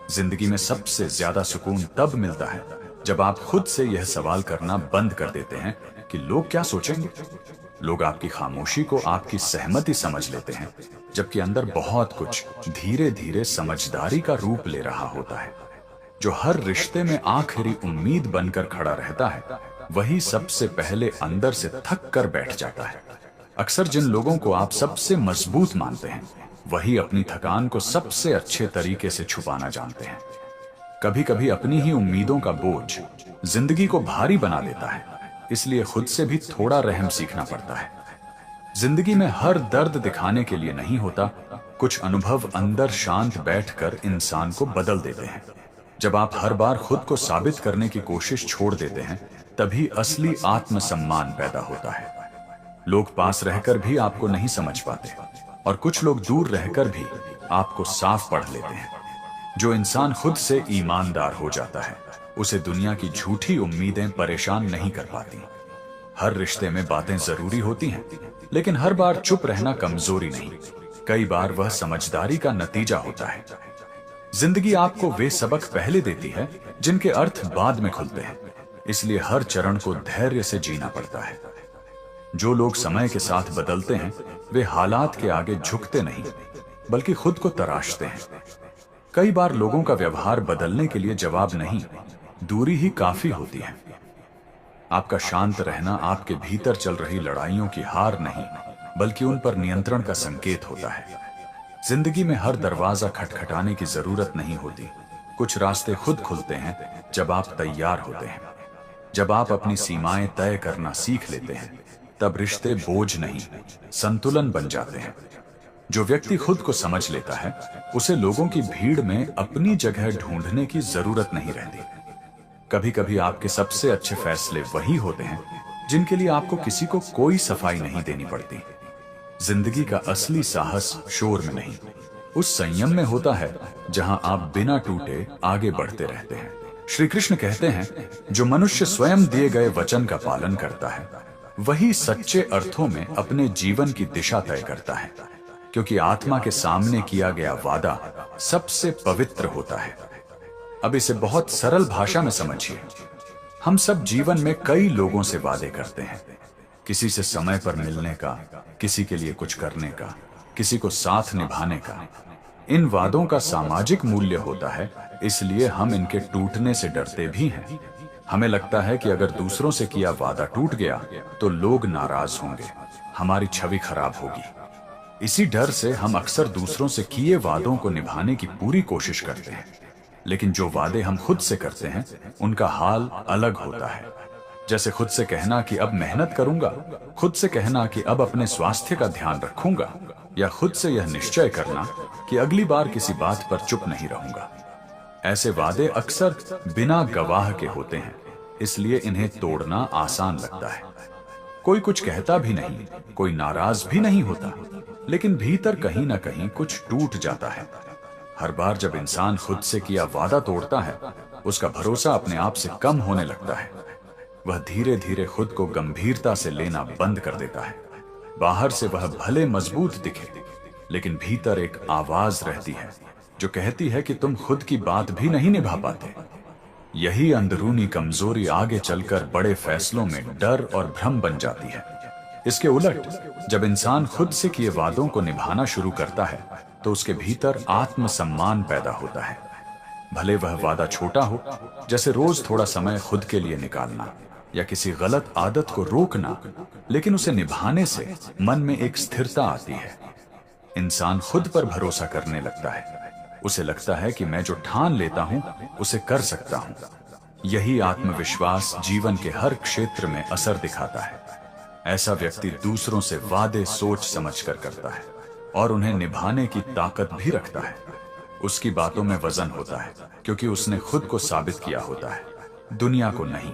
जिंदगी में सबसे ज्यादा सुकून तब मिलता है जब आप खुद से यह सवाल करना बंद कर देते हैं कि लोग क्या सोचेंगे। लोग आपकी खामोशी को आपकी सहमति समझ लेते हैं, जबकि अंदर बहुत कुछ धीरे धीरे समझदारी का रूप ले रहा होता है। जो हर रिश्ते में आखिरी उम्मीद बनकर खड़ा रहता है, वही सबसे पहले अंदर से थक कर बैठ जाता है। अक्सर जिन लोगों को आप सबसे मजबूत मानते हैं, वही अपनी थकान को सबसे अच्छे तरीके से छुपाना जानते हैं। कभी कभी अपनी ही उम्मीदों का बोझ जिंदगी को भारी बना देता है, इसलिए खुद से भी थोड़ा रहम सीखना पड़ता है। जिंदगी में हर दर्द दिखाने के लिए नहीं होता, कुछ अनुभव अंदर शांत बैठकर इंसान को बदल देते हैं। जब आप हर बार खुद को साबित करने की कोशिश छोड़ देते हैं, तभी असली आत्मसम्मान पैदा होता है। लोग पास रहकर भी आपको नहीं समझ पाते, और कुछ लोग दूर रहकर भी आपको साफ पढ़ लेते हैं। जो इंसान खुद से ईमानदार हो जाता है, उसे दुनिया की झूठी उम्मीदें परेशान नहीं कर पाती। हर रिश्ते में बातें जरूरी होती हैं, लेकिन हर बार चुप रहना कमजोरी नहीं, कई बार वह समझदारी का नतीजा होता है। जिंदगी आपको वे सबक पहले देती है जिनके अर्थ बाद में खुलते हैं, इसलिए हर चरण को धैर्य से जीना पड़ता है। जो लोग समय के साथ बदलते हैं, वे हालात के आगे झुकते नहीं, बल्कि खुद को तराशते हैं। कई बार लोगों का व्यवहार बदलने के लिए जवाब नहीं, दूरी ही काफी होती है। आपका शांत रहना आपके भीतर चल रही लड़ाइयों की हार नहीं, बल्कि उन पर नियंत्रण का संकेत होता है। जिंदगी में हर दरवाजा खटखटाने की जरूरत नहीं होती, कुछ रास्ते खुद खुलते हैं जब आप तैयार होते हैं। जब आप अपनी सीमाएं तय करना सीख लेते हैं, तब रिश्ते बोझ नहीं, संतुलन बन जाते हैं। जो व्यक्ति खुद को समझ लेता है, उसे लोगों की भीड़ में अपनी जगह ढूंढने की जरूरत नहीं रहती। कभी कभी आपके सबसे अच्छे फैसले वही होते हैं जिनके लिए आपको किसी को कोई सफाई नहीं देनी पड़ती। जिंदगी का असली साहस शोर में नहीं, उस संयम में होता है जहां आप बिना टूटे आगे बढ़ते रहते हैं। श्री कृष्ण कहते हैं, जो मनुष्य स्वयं दिए गए वचन का पालन करता है, वही सच्चे अर्थों में अपने जीवन की दिशा तय करता है, क्योंकि आत्मा के सामने किया गया वादा सबसे पवित्र होता है। अब इसे बहुत सरल भाषा में समझिए। हम सब जीवन में कई लोगों से वादे करते हैं, किसी से समय पर मिलने का, किसी के लिए कुछ करने का, किसी को साथ निभाने का। इन वादों का सामाजिक मूल्य होता है, इसलिए हम इनके टूटने से डरते भी हैं। हमें लगता है कि अगर दूसरों से किया वादा टूट गया तो लोग नाराज होंगे, हमारी छवि खराब होगी। इसी डर से हम अक्सर दूसरों से किए वादों को निभाने की पूरी कोशिश करते हैं, लेकिन जो वादे हम खुद से करते हैं, उनका हाल अलग होता है। जैसे खुद से कहना कि अब मेहनत करूंगा, खुद से कहना कि अब अपने स्वास्थ्य का ध्यान रखूंगा, या खुद से यह निश्चय करना कि अगली बार किसी बात पर चुप नहीं रहूंगा। ऐसे वादे अक्सर बिना गवाह के होते हैं, इसलिए इन्हें तोड़ना आसान लगता है। कोई कुछ कहता भी नहीं, कोई नाराज भी नहीं होता, लेकिन भीतर कहीं ना कहीं कुछ टूट जाता है। हर बार जब इंसान खुद से किया वादा तोड़ता है, उसका भरोसा अपने आप से कम होने लगता है। वह धीरे धीरे खुद को गंभीरता से लेना बंद कर देता है। बाहर से वह भले मजबूत दिखे, लेकिन भीतर एक आवाज रहती है जो कहती है कि तुम खुद की बात भी नहीं निभा पाते। यही अंदरूनी कमजोरी आगे चलकर बड़े फैसलों में डर और भ्रम बन जाती है। इसके उलट, जब इंसान खुद से किए वादों को निभाना शुरू करता है, तो उसके भीतर आत्मसम्मान पैदा होता है। भले वह वादा छोटा हो, जैसे रोज थोड़ा समय खुद के लिए निकालना या किसी गलत आदत को रोकना, लेकिन उसे निभाने से मन में एक स्थिरता आती है। इंसान खुद पर भरोसा करने लगता है। उसे लगता है कि मैं जो ठान लेता हूं, उसे कर सकता हूं। यही आत्मविश्वास जीवन के हर क्षेत्र में असर दिखाता है। ऐसा व्यक्ति दूसरों से वादे सोच समझकर करता है और उन्हें निभाने की ताकत भी रखता है। उसकी बातों में वजन होता है, क्योंकि उसने खुद को साबित किया होता है, दुनिया को नहीं।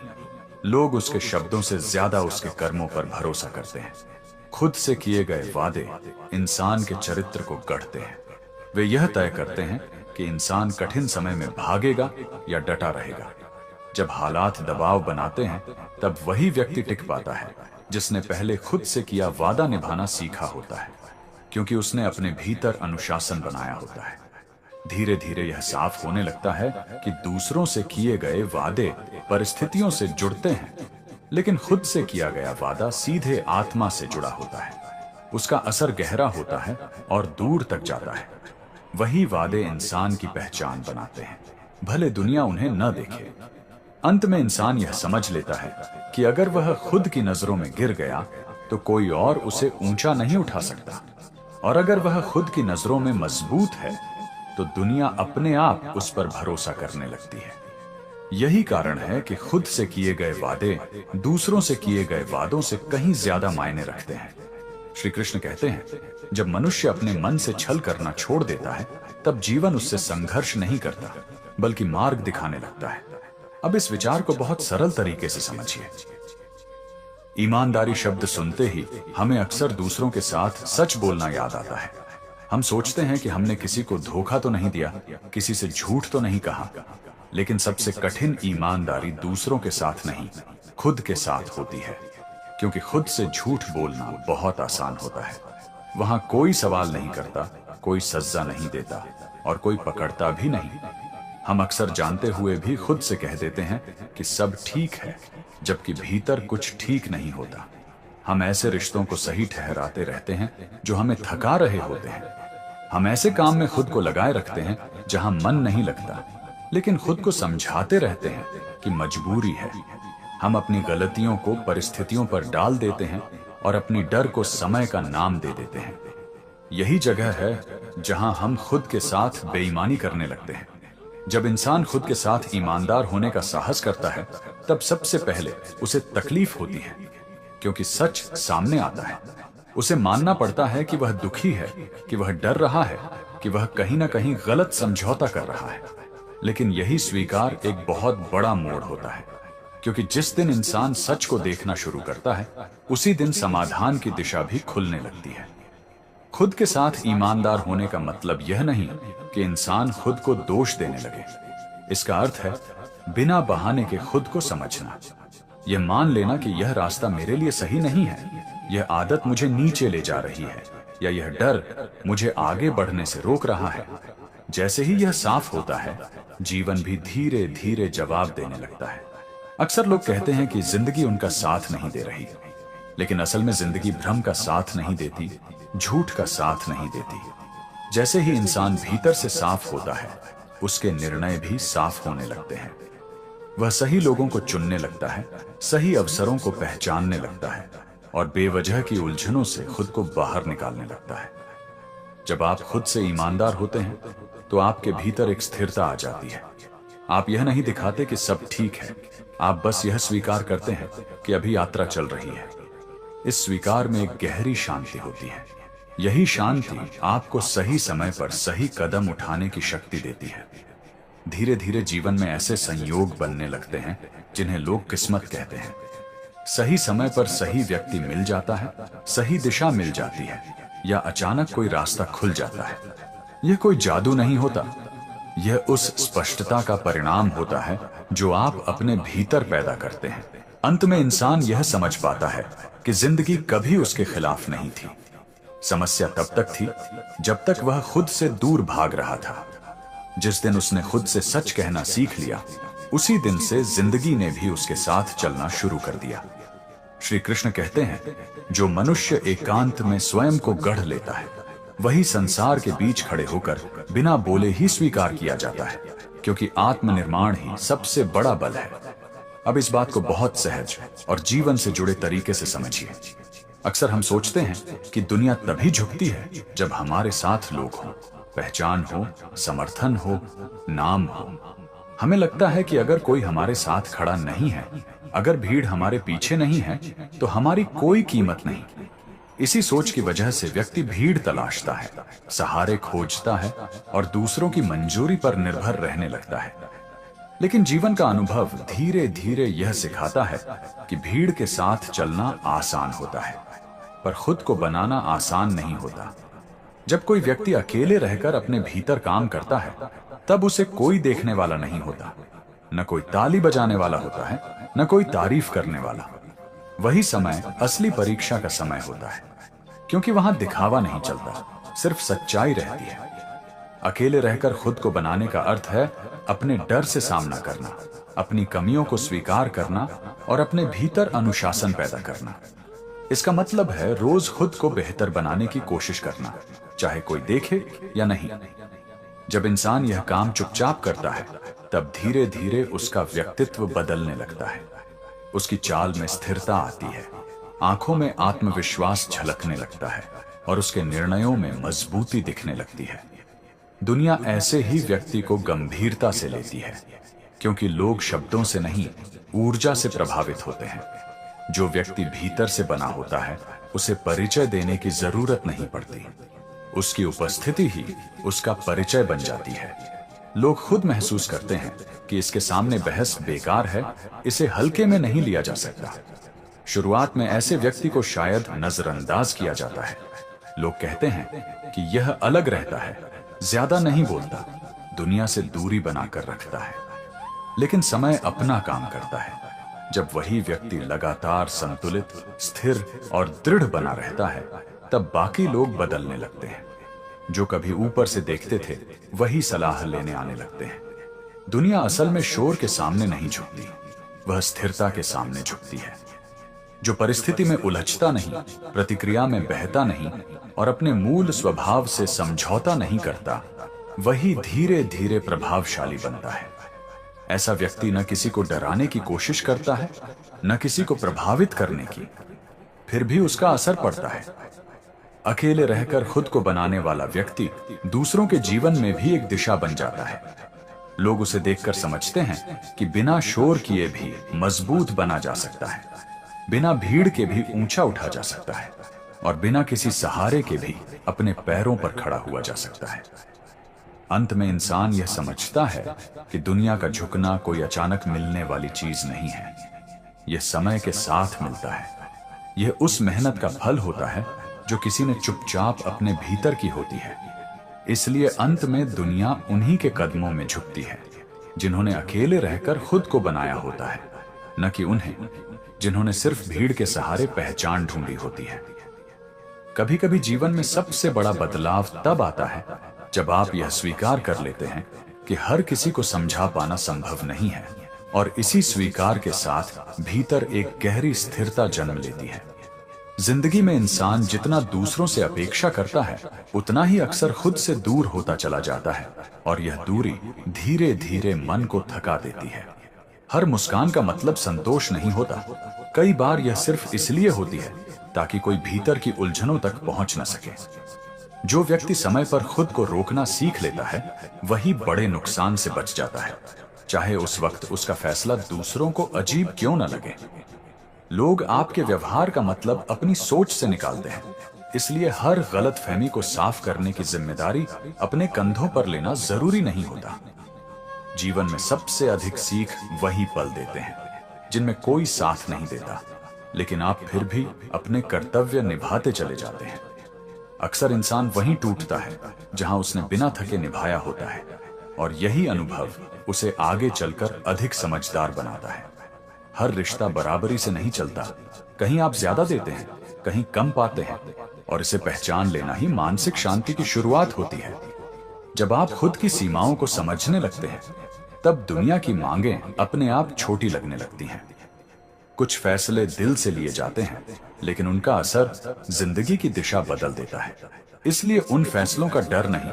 लोग उसके शब्दों से ज्यादा उसके कर्मों पर भरोसा करते हैं। खुद से किए गए वादे इंसान के चरित्र को गढ़ते हैं। वे यह तय करते हैं कि इंसान कठिन समय में भागेगा या डटा रहेगा। जब हालात दबाव बनाते हैं तब वही व्यक्ति टिक पाता है जिसने पहले खुद से किया वादा निभाना सीखा होता है, क्योंकि उसने अपने भीतर अनुशासन बनाया होता है। धीरे धीरे यह साफ होने लगता है कि दूसरों से किए गए वादे परिस्थितियों से जुड़ते हैं, लेकिन खुद से किया गया वादा सीधे आत्मा से जुड़ा होता है। उसका असर गहरा होता है और दूर तक जाता है। वही वादे इंसान की पहचान बनाते हैं, भले दुनिया उन्हें न देखे। अंत में इंसान यह समझ लेता है कि अगर वह खुद की नजरों में गिर गया तो कोई और उसे ऊंचा नहीं उठा सकता, और अगर वह खुद की नजरों में मजबूत है तो दुनिया अपने आप उस पर भरोसा करने लगती है। यही कारण है कि खुद से किए गए वादे दूसरों से किए गए वादों से कहीं ज्यादा मायने रखते हैं। श्री कृष्ण कहते हैं, जब मनुष्य अपने मन से छल करना छोड़ देता है तब जीवन उससे संघर्ष नहीं करता बल्कि मार्ग दिखाने लगता है। अब इस विचार को बहुत सरल तरीके से समझिए। ईमानदारी शब्द सुनते ही हमें अक्सर दूसरों के साथ सच बोलना याद आता है। हम सोचते हैं कि हमने किसी को धोखा तो नहीं दिया, किसी से झूठ तो नहीं कहा, लेकिन सबसे कठिन ईमानदारी दूसरों के साथ नहीं, खुद के साथ होती है, क्योंकि खुद से झूठ बोलना बहुत आसान होता है। वहां कोई सवाल नहीं करता, कोई सजा नहीं देता और कोई पकड़ता भी नहीं। हम अक्सर जानते हुए भी खुद से कह देते हैं कि सब ठीक है, जबकि भीतर कुछ ठीक नहीं होता। हम ऐसे रिश्तों को सही ठहराते रहते हैं जो हमें थका रहे होते हैं। हम ऐसे काम में खुद को लगाए रखते हैं जहां मन नहीं लगता, लेकिन खुद को समझाते रहते हैं कि मजबूरी है। हम अपनी गलतियों को परिस्थितियों पर डाल देते हैं और अपनी डर को समय का नाम दे देते हैं। यही जगह है जहां हम खुद के साथ बेईमानी करने लगते हैं। जब इंसान खुद के साथ ईमानदार होने का साहस करता है तब सबसे पहले उसे तकलीफ होती है, क्योंकि सच सामने आता है। उसे मानना पड़ता है कि वह दुखी है, कि वह डर रहा है, कि वह कहीं ना कहीं गलत समझौता कर रहा है। लेकिन यही स्वीकार एक बहुत बड़ा मोड़ होता है, क्योंकि जिस दिन इंसान सच को देखना शुरू करता है उसी दिन समाधान की दिशा भी खुलने लगती है। खुद के साथ ईमानदार होने का मतलब यह नहीं कि इंसान खुद को दोष देने लगे। इसका अर्थ है बिना बहाने के खुद को समझना, यह मान लेना कि यह रास्ता मेरे लिए सही नहीं है, यह आदत मुझे नीचे ले जा रही है, या यह डर मुझे आगे बढ़ने से रोक रहा है। जैसे ही यह साफ होता है, जीवन भी धीरे धीरे जवाब देने लगता है। अक्सर लोग कहते हैं कि जिंदगी उनका साथ नहीं दे रही, लेकिन असल में जिंदगी भ्रम का साथ नहीं देती, झूठ का साथ नहीं देती। जैसे ही इंसान भीतर से साफ होता है, उसके निर्णय भी साफ होने लगते हैं। वह सही लोगों को चुनने लगता है, सही अवसरों को पहचानने लगता है और बेवजह की उलझनों से खुद को बाहर निकालने लगता है। जब आप खुद से ईमानदार होते हैं तो आपके भीतर एक स्थिरता आ जाती है। आप यह नहीं दिखाते कि सब ठीक है, आप बस यह स्वीकार करते हैं कि अभी यात्रा चल रही है। इस स्वीकार में एक गहरी शांति होती है। यही शांति आपको सही समय पर सही कदम उठाने की शक्ति देती है। धीरे धीरे जीवन में ऐसे संयोग बनने लगते हैं जिन्हें लोग किस्मत कहते हैं। सही समय पर सही व्यक्ति मिल जाता है, सही दिशा मिल जाती है, या अचानक कोई रास्ता खुल जाता है। यह कोई जादू नहीं होता, यह उस स्पष्टता का परिणाम होता है जो आप अपने भीतर पैदा करते हैं। अंत में इंसान यह समझ पाता है कि जिंदगी कभी उसके खिलाफ नहीं थी। समस्या तब तक थी जब तक वह खुद से दूर भाग रहा था। जिस दिन उसने खुद से सच कहना सीख लिया, उसी दिन से जिंदगी ने भी उसके साथ चलना शुरू कर दिया। श्री कृष्ण कहते हैं, जो मनुष्य एकांत में स्वयं को गढ़ लेता है, वही संसार के बीच खड़े होकर बिना बोले ही स्वीकार किया जाता है, क्योंकि आत्मनिर्माण ही सबसे बड़ा बल है। अब इस बात को बहुत सहज और जीवन से जुड़े तरीके से समझिए। अक्सर हम सोचते हैं कि दुनिया तभी झुकती है जब हमारे साथ लोग हों, पहचान हो, समर्थन हो, नाम हो। हमें लगता है कि अगर कोई हमारे साथ खड़ा नहीं है, अगर भीड़ हमारे पीछे नहीं है, तो हमारी कोई कीमत नहीं। इसी सोच की वजह से व्यक्ति भीड़ तलाशता है, सहारे खोजता है और दूसरों की मंजूरी पर निर्भर रहने लगता है। लेकिन जीवन का अनुभव धीरे धीरे यह सिखाता है कि भीड़ के साथ चलना आसान होता है, पर खुद को बनाना आसान नहीं होता। जब कोई व्यक्ति अकेले रहकर अपने भीतर काम करता है, तब उसे कोई देखने वाला नहीं होता। न कोई ताली बजाने वाला होता है, न कोई तारीफ करने वाला। वही समय असली परीक्षा का समय होता है, क्योंकि वहां दिखावा नहीं चलता, सिर्फ सच्चाई रहती है। अकेले रहकर खुद को बनाने का अर्थ है अपने डर से सामना करना, अपनी कमियों को स्वीकार करना और अपने भीतर अनुशासन पैदा करना। इसका मतलब है रोज खुद को बेहतर बनाने की कोशिश करना, चाहे कोई देखे या नहीं। जब इंसान यह काम चुपचाप करता है, तब धीरे धीरे उसका व्यक्तित्व बदलने लगता है। उसकी चाल में स्थिरता आती है, आंखों में आत्मविश्वास झलकने लगता है और उसके निर्णयों में मजबूती दिखने लगती है। दुनिया ऐसे ही व्यक्ति को गंभीरता से लेती है, क्योंकि लोग शब्दों से नहीं, ऊर्जा से प्रभावित होते हैं। जो व्यक्ति भीतर से बना होता है, उसे परिचय देने की जरूरत नहीं पड़ती। उसकी उपस्थिति ही उसका परिचय बन जाती है। लोग खुद महसूस करते हैं कि इसके सामने बहस बेकार है, इसे हल्के में नहीं लिया जा सकता। शुरुआत में ऐसे व्यक्ति को शायद नजरअंदाज किया जाता है। लोग कहते हैं कि यह अलग रहता है, ज्यादा नहीं बोलता, दुनिया से दूरी बनाकर रखता है। लेकिन समय अपना काम करता है। जब वही व्यक्ति लगातार संतुलित, स्थिर और दृढ़ बना रहता है, तब बाकी लोग बदलने लगते हैं। जो कभी ऊपर से देखते थे, वही सलाह लेने आने लगते हैं। दुनिया असल में शोर के सामने नहीं झुकती, वह स्थिरता के सामने झुकती है। जो परिस्थिति में उलझता नहीं, प्रतिक्रिया में बहता नहीं और अपने मूल स्वभाव से समझौता नहीं करता, वही धीरे धीरे प्रभावशाली बनता है। ऐसा व्यक्ति न किसी को डराने की कोशिश करता है, न किसी को प्रभावित करने की, फिर भी उसका असर पड़ता है। अकेले रहकर खुद को बनाने वाला व्यक्ति दूसरों के जीवन में भी एक दिशा बन जाता है। लोग उसे देखकर समझते हैं कि बिना शोर किए भी मजबूत बना जा सकता है, बिना भीड़ के भी ऊंचा उठा जा सकता है और बिना किसी सहारे के भी अपने पैरों पर खड़ा हुआ जा सकता है। अंत में इंसान यह समझता है कि दुनिया का झुकना कोई अचानक मिलने वाली चीज नहीं है, यह समय के साथ मिलता है। यह उस मेहनत का फल होता है जो किसी ने चुपचाप अपने भीतर की होती है। इसलिए अंत में दुनिया उन्हीं के कदमों में झुकती है जिन्होंने अकेले रहकर खुद को बनाया होता है, न कि उन्हें जिन्होंने सिर्फ भीड़ के सहारे पहचान ढूंढी होती है। कभी कभी जीवन में सबसे बड़ा बदलाव तब आता है जब आप यह स्वीकार कर लेते हैं कि हर किसी को समझा पाना संभव नहीं है, और इसी स्वीकार के साथ भीतर एक गहरी स्थिरता जन्म लेती है। जिंदगी में इंसान जितना दूसरों से अपेक्षा करता है, उतना ही अक्सर खुद से दूर होता चला जाता है, और यह दूरी धीरे धीरे मन को थका देती है। हर मुस्कान का मतलब संतोष नहीं होता। कई बार यह सिर्फ इसलिए होती है ताकि कोई भीतर की उलझनों तक पहुंच न सके। जो व्यक्ति समय पर खुद को रोकना सीख लेता है, वही बड़े नुकसान से बच जाता है, चाहे उस वक्त उसका फैसला दूसरों को अजीब क्यों न लगे। लोग आपके व्यवहार का मतलब अपनी सोच से निकालते हैं, इसलिए हर गलतफहमी को साफ करने की जिम्मेदारी अपने कंधों पर लेना जरूरी नहीं होता। जीवन में सबसे अधिक सीख वही पल देते हैं जिनमें कोई साथ नहीं देता, लेकिन आप फिर भी अपने कर्तव्य निभाते चले जाते हैं। अक्सर इंसान वहीं टूटता है जहां उसने बिना थके निभाया होता है, और यही अनुभव उसे आगे चलकर अधिक समझदार बनाता है। हर रिश्ता बराबरी से नहीं चलता, कहीं आप ज्यादा देते हैं, कहीं कम पाते हैं, और इसे पहचान लेना ही मानसिक शांति की शुरुआत होती है। जब आप खुद की सीमाओं को समझने लगते हैं, तब दुनिया की मांगें अपने आप छोटी लगने लगती हैं। कुछ फैसले दिल से लिए जाते हैं, लेकिन उनका असर जिंदगी की दिशा बदल देता है। इसलिए उन फैसलों का डर नहीं,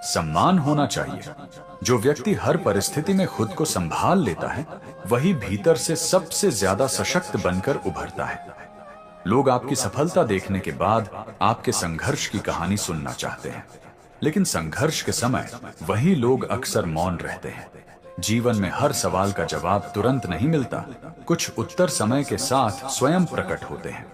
सम्मान होना चाहिए। जो व्यक्ति हर परिस्थिति में खुद को संभाल लेता है, वही भीतर से सबसे ज्यादा सशक्त बनकर उभरता है। लोग आपकी सफलता देखने के बाद आपके संघर्ष की कहानी सुनना चाहते हैं, लेकिन संघर्ष के समय वही लोग अक्सर मौन रहते हैं। जीवन में हर सवाल का जवाब तुरंत नहीं मिलता, कुछ उत्तर समय के साथ स्वयं प्रकट होते हैं।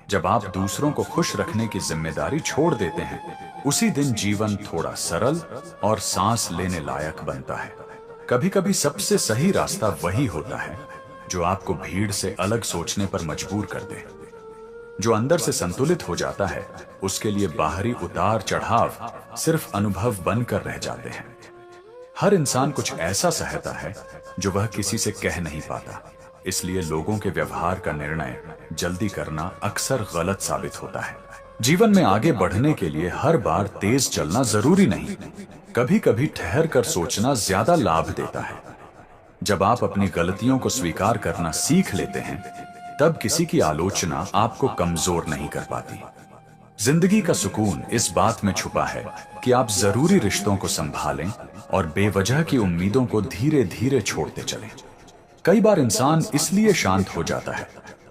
जब आप दूसरों को खुश रखने की जिम्मेदारी छोड़ देते हैं, उसी दिन जीवन थोड़ा सरल और सांस लेने लायक बनता है। कभी कभी सबसे सही रास्ता वही होता है जो आपको भीड़ से अलग सोचने पर मजबूर कर दे। जो अंदर से संतुलित हो जाता है, उसके लिए बाहरी उतार चढ़ाव सिर्फ अनुभव बनकर रह जाते हैं। हर इंसान कुछ ऐसा सहता है जो वह किसी से कह नहीं पाता। इसलिए लोगों के व्यवहार का निर्णय जल्दी करना अक्सर गलत साबित होता है। जीवन में आगे बढ़ने के लिए हर बार तेज चलना जरूरी नहीं। कभी कभी ठहर कर सोचना ज्यादा लाभ देता है। जब आप अपनी गलतियों को स्वीकार करना सीख लेते हैं, तब किसी की आलोचना आपको कमजोर नहीं कर पाती। जिंदगी का सुकून इस बात में छुपा है कि आप जरूरी रिश्तों को संभालें और बेवजह की उम्मीदों को धीरे धीरे छोड़ते चलें। कई बार इंसान इसलिए शांत हो जाता है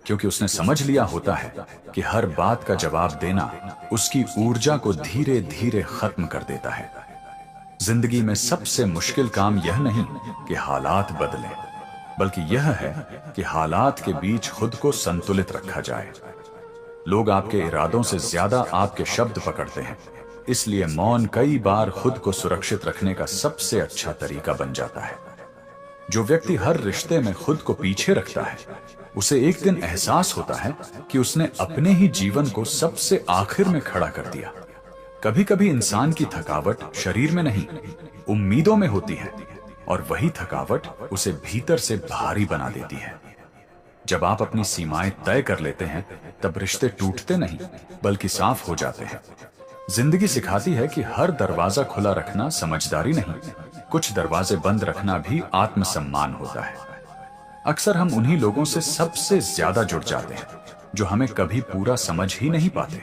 क्योंकि उसने समझ लिया होता है कि हर बात का जवाब देना उसकी ऊर्जा को धीरे धीरे खत्म कर देता है। जिंदगी में सबसे मुश्किल काम यह नहीं कि हालात बदलें, बल्कि यह है कि हालात के बीच खुद को संतुलित रखा जाए। लोग आपके इरादों से ज्यादा आपके शब्द पकड़ते हैं, इसलिए मौन कई बार खुद को सुरक्षित रखने का सबसे अच्छा तरीका बन जाता है। जो व्यक्ति हर रिश्ते में खुद को पीछे रखता है, उसे एक दिन एहसास होता है कि उसने अपने ही जीवन को सबसे आखिर में खड़ा कर दिया। कभी कभी इंसान की थकावट शरीर में नहीं, उम्मीदों में होती है, और वही थकावट उसे भीतर से भारी बना देती है। जब आप अपनी सीमाएं तय कर लेते हैं, तब रिश्ते टूटते नहीं बल्कि साफ हो जाते हैं। जिंदगी सिखाती है कि हर दरवाजा खुला रखना समझदारी नहीं, कुछ दरवाजे बंद रखना भी आत्मसम्मान होता है। अक्सर हम उन्हीं लोगों से सबसे ज्यादा जुड़ जाते हैं जो हमें कभी पूरा समझ ही नहीं पाते।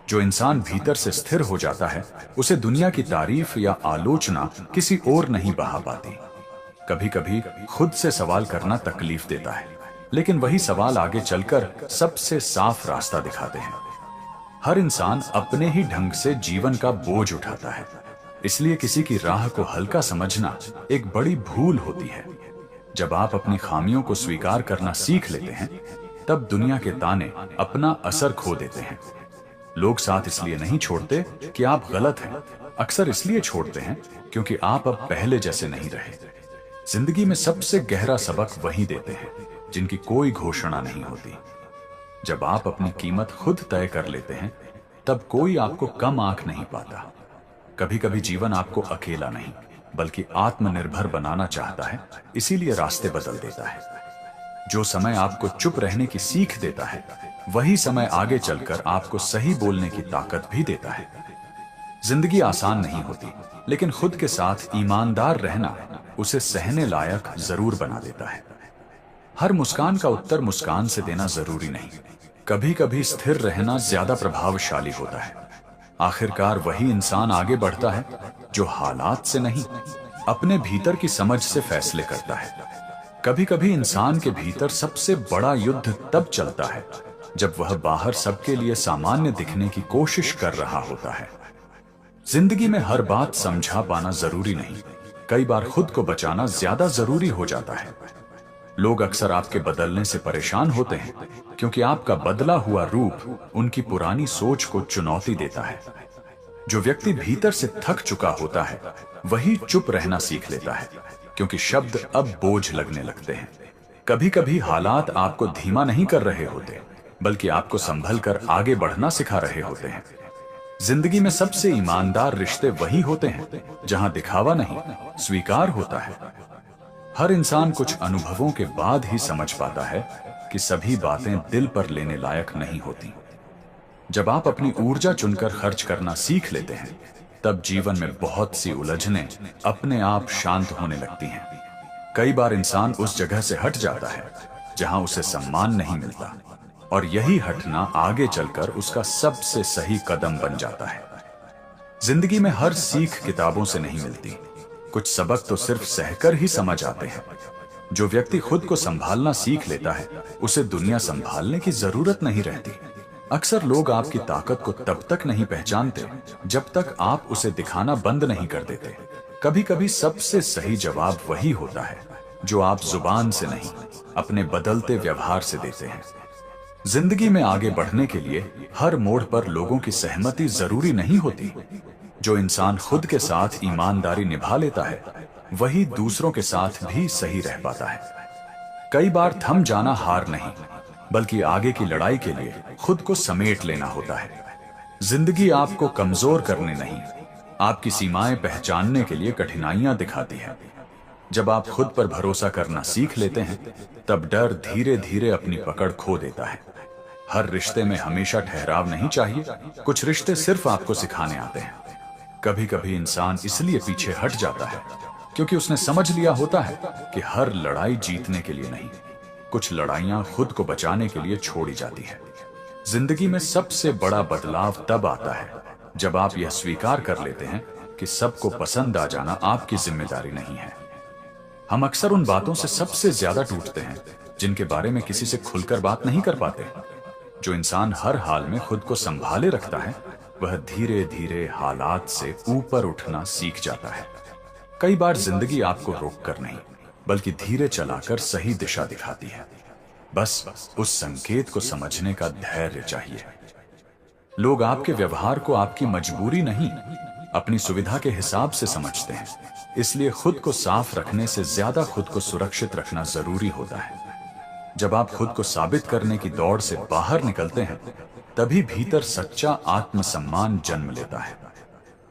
जो इंसान भीतर से स्थिर हो जाता है, उसे दुनिया की तारीफ या आलोचना किसी और नहीं बहा पाती। कभी कभी खुद से सवाल करना तकलीफ देता है, लेकिन वही सवाल आगे चलकर सबसे साफ रास्ता दिखाते हैं। हर इंसान अपने ही ढंग से जीवन का बोझ उठाता है, इसलिए किसी की राह को हल्का समझना एक बड़ी भूल होती है। जब आप अपनी खामियों को स्वीकार करना सीख लेते हैं, तब दुनिया के ताने अपना असर खो देते हैं। लोग साथ इसलिए नहीं छोड़ते कि आप गलत हैं, अक्सर इसलिए छोड़ते हैं क्योंकि आप अब पहले जैसे नहीं रहे। जिंदगी में सबसे गहरा सबक वही देते हैं जिनकी कोई घोषणा नहीं होती। जब आप अपनी कीमत खुद तय कर लेते हैं, तब कोई आपको कम आंक नहीं पाता। कभी कभी जीवन आपको अकेला नहीं बल्कि आत्मनिर्भर बनाना चाहता है, इसीलिए रास्ते बदल देता है। जो समय आपको चुप रहने की सीख देता है, वही समय आगे चलकर आपको सही बोलने की ताकत भी देता है। जिंदगी आसान नहीं होती, लेकिन खुद के साथ ईमानदार रहना उसे सहने लायक जरूर बना देता है। हर मुस्कान का उत्तर मुस्कान से देना जरूरी नहीं, कभी कभी स्थिर रहना ज्यादा प्रभावशाली होता है। आखिरकार वही इंसान आगे बढ़ता है जो हालात से नहीं, अपने भीतर की समझ से फैसले करता है। कभी कभी इंसान के भीतर सबसे बड़ा युद्ध तब चलता है जब वह बाहर सबके लिए सामान्य दिखने की कोशिश कर रहा होता है। जिंदगी में हर बात समझा पाना जरूरी नहीं, कई बार खुद को बचाना ज्यादा जरूरी हो जाता है। लोग अक्सर आपके बदलने से परेशान होते हैं क्योंकि आपका बदला हुआ रूप उनकी पुरानी सोच को चुनौती देता है। जो व्यक्ति भीतर से थक चुका होता है, वही चुप रहना सीख लेता है क्योंकि शब्द अब बोझ लगने लगते हैं। कभी कभी हालात आपको धीमा नहीं कर रहे होते, बल्कि आपको संभल कर आगे बढ़ना सिखा रहे होते हैं। जिंदगी में सबसे ईमानदार रिश्ते वही होते हैं जहां दिखावा नहीं, स्वीकार होता है। हर इंसान कुछ अनुभवों के बाद ही समझ पाता है कि सभी बातें दिल पर लेने लायक नहीं होती। जब आप अपनी ऊर्जा चुनकर खर्च करना सीख लेते हैं, तब जीवन में बहुत सी उलझनें अपने आप शांत होने लगती हैं। कई बार इंसान उस जगह से हट जाता है जहां उसे सम्मान नहीं मिलता, और यही हटना आगे चलकर उसका सबसे सही कदम बन जाता है। जिंदगी में हर सीख किताबों से नहीं मिलती, कुछ सबक तो सिर्फ सहकर ही समझ आते हैं। जो व्यक्ति खुद को संभालना सीख लेता है, उसे दुनिया संभालने की जरूरत नहीं रहती। अक्सर लोग आपकी ताकत को तब तक नहीं पहचानते जब तक आप उसे दिखाना बंद नहीं कर देते। कभी कभी सबसे सही जवाब वही होता है जो आप जुबान से नहीं, अपने बदलते व्यवहार से देते हैं। जिंदगी में आगे बढ़ने के लिए हर मोड़ पर लोगों की सहमति जरूरी नहीं होती। जो इंसान खुद के साथ ईमानदारी निभा लेता है, वही दूसरों के साथ भी सही रह पाता है। कई बार थम जाना हार नहीं, बल्कि आगे की लड़ाई के लिए खुद को समेट लेना होता है। जिंदगी आपको कमजोर करने नहीं, आपकी सीमाएं पहचानने के लिए कठिनाइयां दिखाती है। जब आप खुद पर भरोसा करना सीख लेते हैं, तब डर धीरे धीरे अपनी पकड़ खो देता है। हर रिश्ते में हमेशा ठहराव नहीं चाहिए। कुछ रिश्ते सिर्फ आपको सिखाने आते हैं। कभी कभी इंसान इसलिए पीछे हट जाता है क्योंकि उसने समझ लिया होता है कि हर लड़ाई जीतने के लिए नहीं, कुछ लड़ाइयां खुद को बचाने के लिए छोड़ी जाती है। जिंदगी में सबसे बड़ा बदलाव तब आता है जब आप यह स्वीकार कर लेते हैं कि सबको पसंद आ जाना आपकी जिम्मेदारी नहीं है। हम अक्सर उन बातों से सबसे ज्यादा टूटते हैं जिनके बारे में किसी से खुलकर बात नहीं कर पाते। जो इंसान हर हाल में खुद को संभाले रखता है, वह धीरे धीरे हालात से ऊपर उठना सीख जाता है। कई बार जिंदगी आपको रोककर नहीं, बल्कि धीरे चलाकर सही दिशा दिखाती है। बस उस संकेत को समझने का धैर्य चाहिए। लोग आपके व्यवहार को आपकी मजबूरी नहीं, अपनी सुविधा के हिसाब से समझते हैं। इसलिए खुद को साफ रखने से ज्यादा खुद को सुरक्षित रखना जरूरी होता है। जब आप खुद को साबित करने की दौड़ से बाहर निकलते हैं, तभी भीतर सच्चा आत्मसम्मान जन्म लेता है।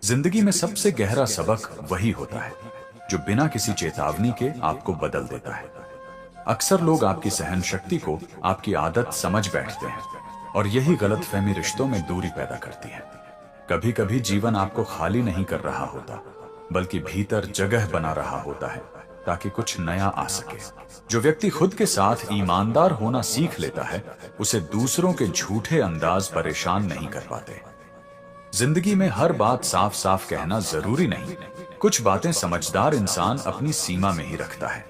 जिंदगी में सबसे गहरा सबक वही होता है जो बिना किसी चेतावनी के आपको बदल देता है। अक्सर लोग आपकी सहन शक्ति को आपकी आदत समझ बैठते हैं, और यही गलतफहमी रिश्तों में दूरी पैदा करती है। कभी कभी जीवन आपको खाली नहीं कर रहा होता, बल्कि भीतर जगह बना रहा होता है ताकि कुछ नया आ सके। जो व्यक्ति खुद के साथ ईमानदार होना सीख लेता है, उसे दूसरों के झूठे अंदाज परेशान नहीं कर पाते। जिंदगी में हर बात साफ साफ कहना जरूरी नहीं। कुछ बातें समझदार इंसान अपनी सीमा में ही रखता है।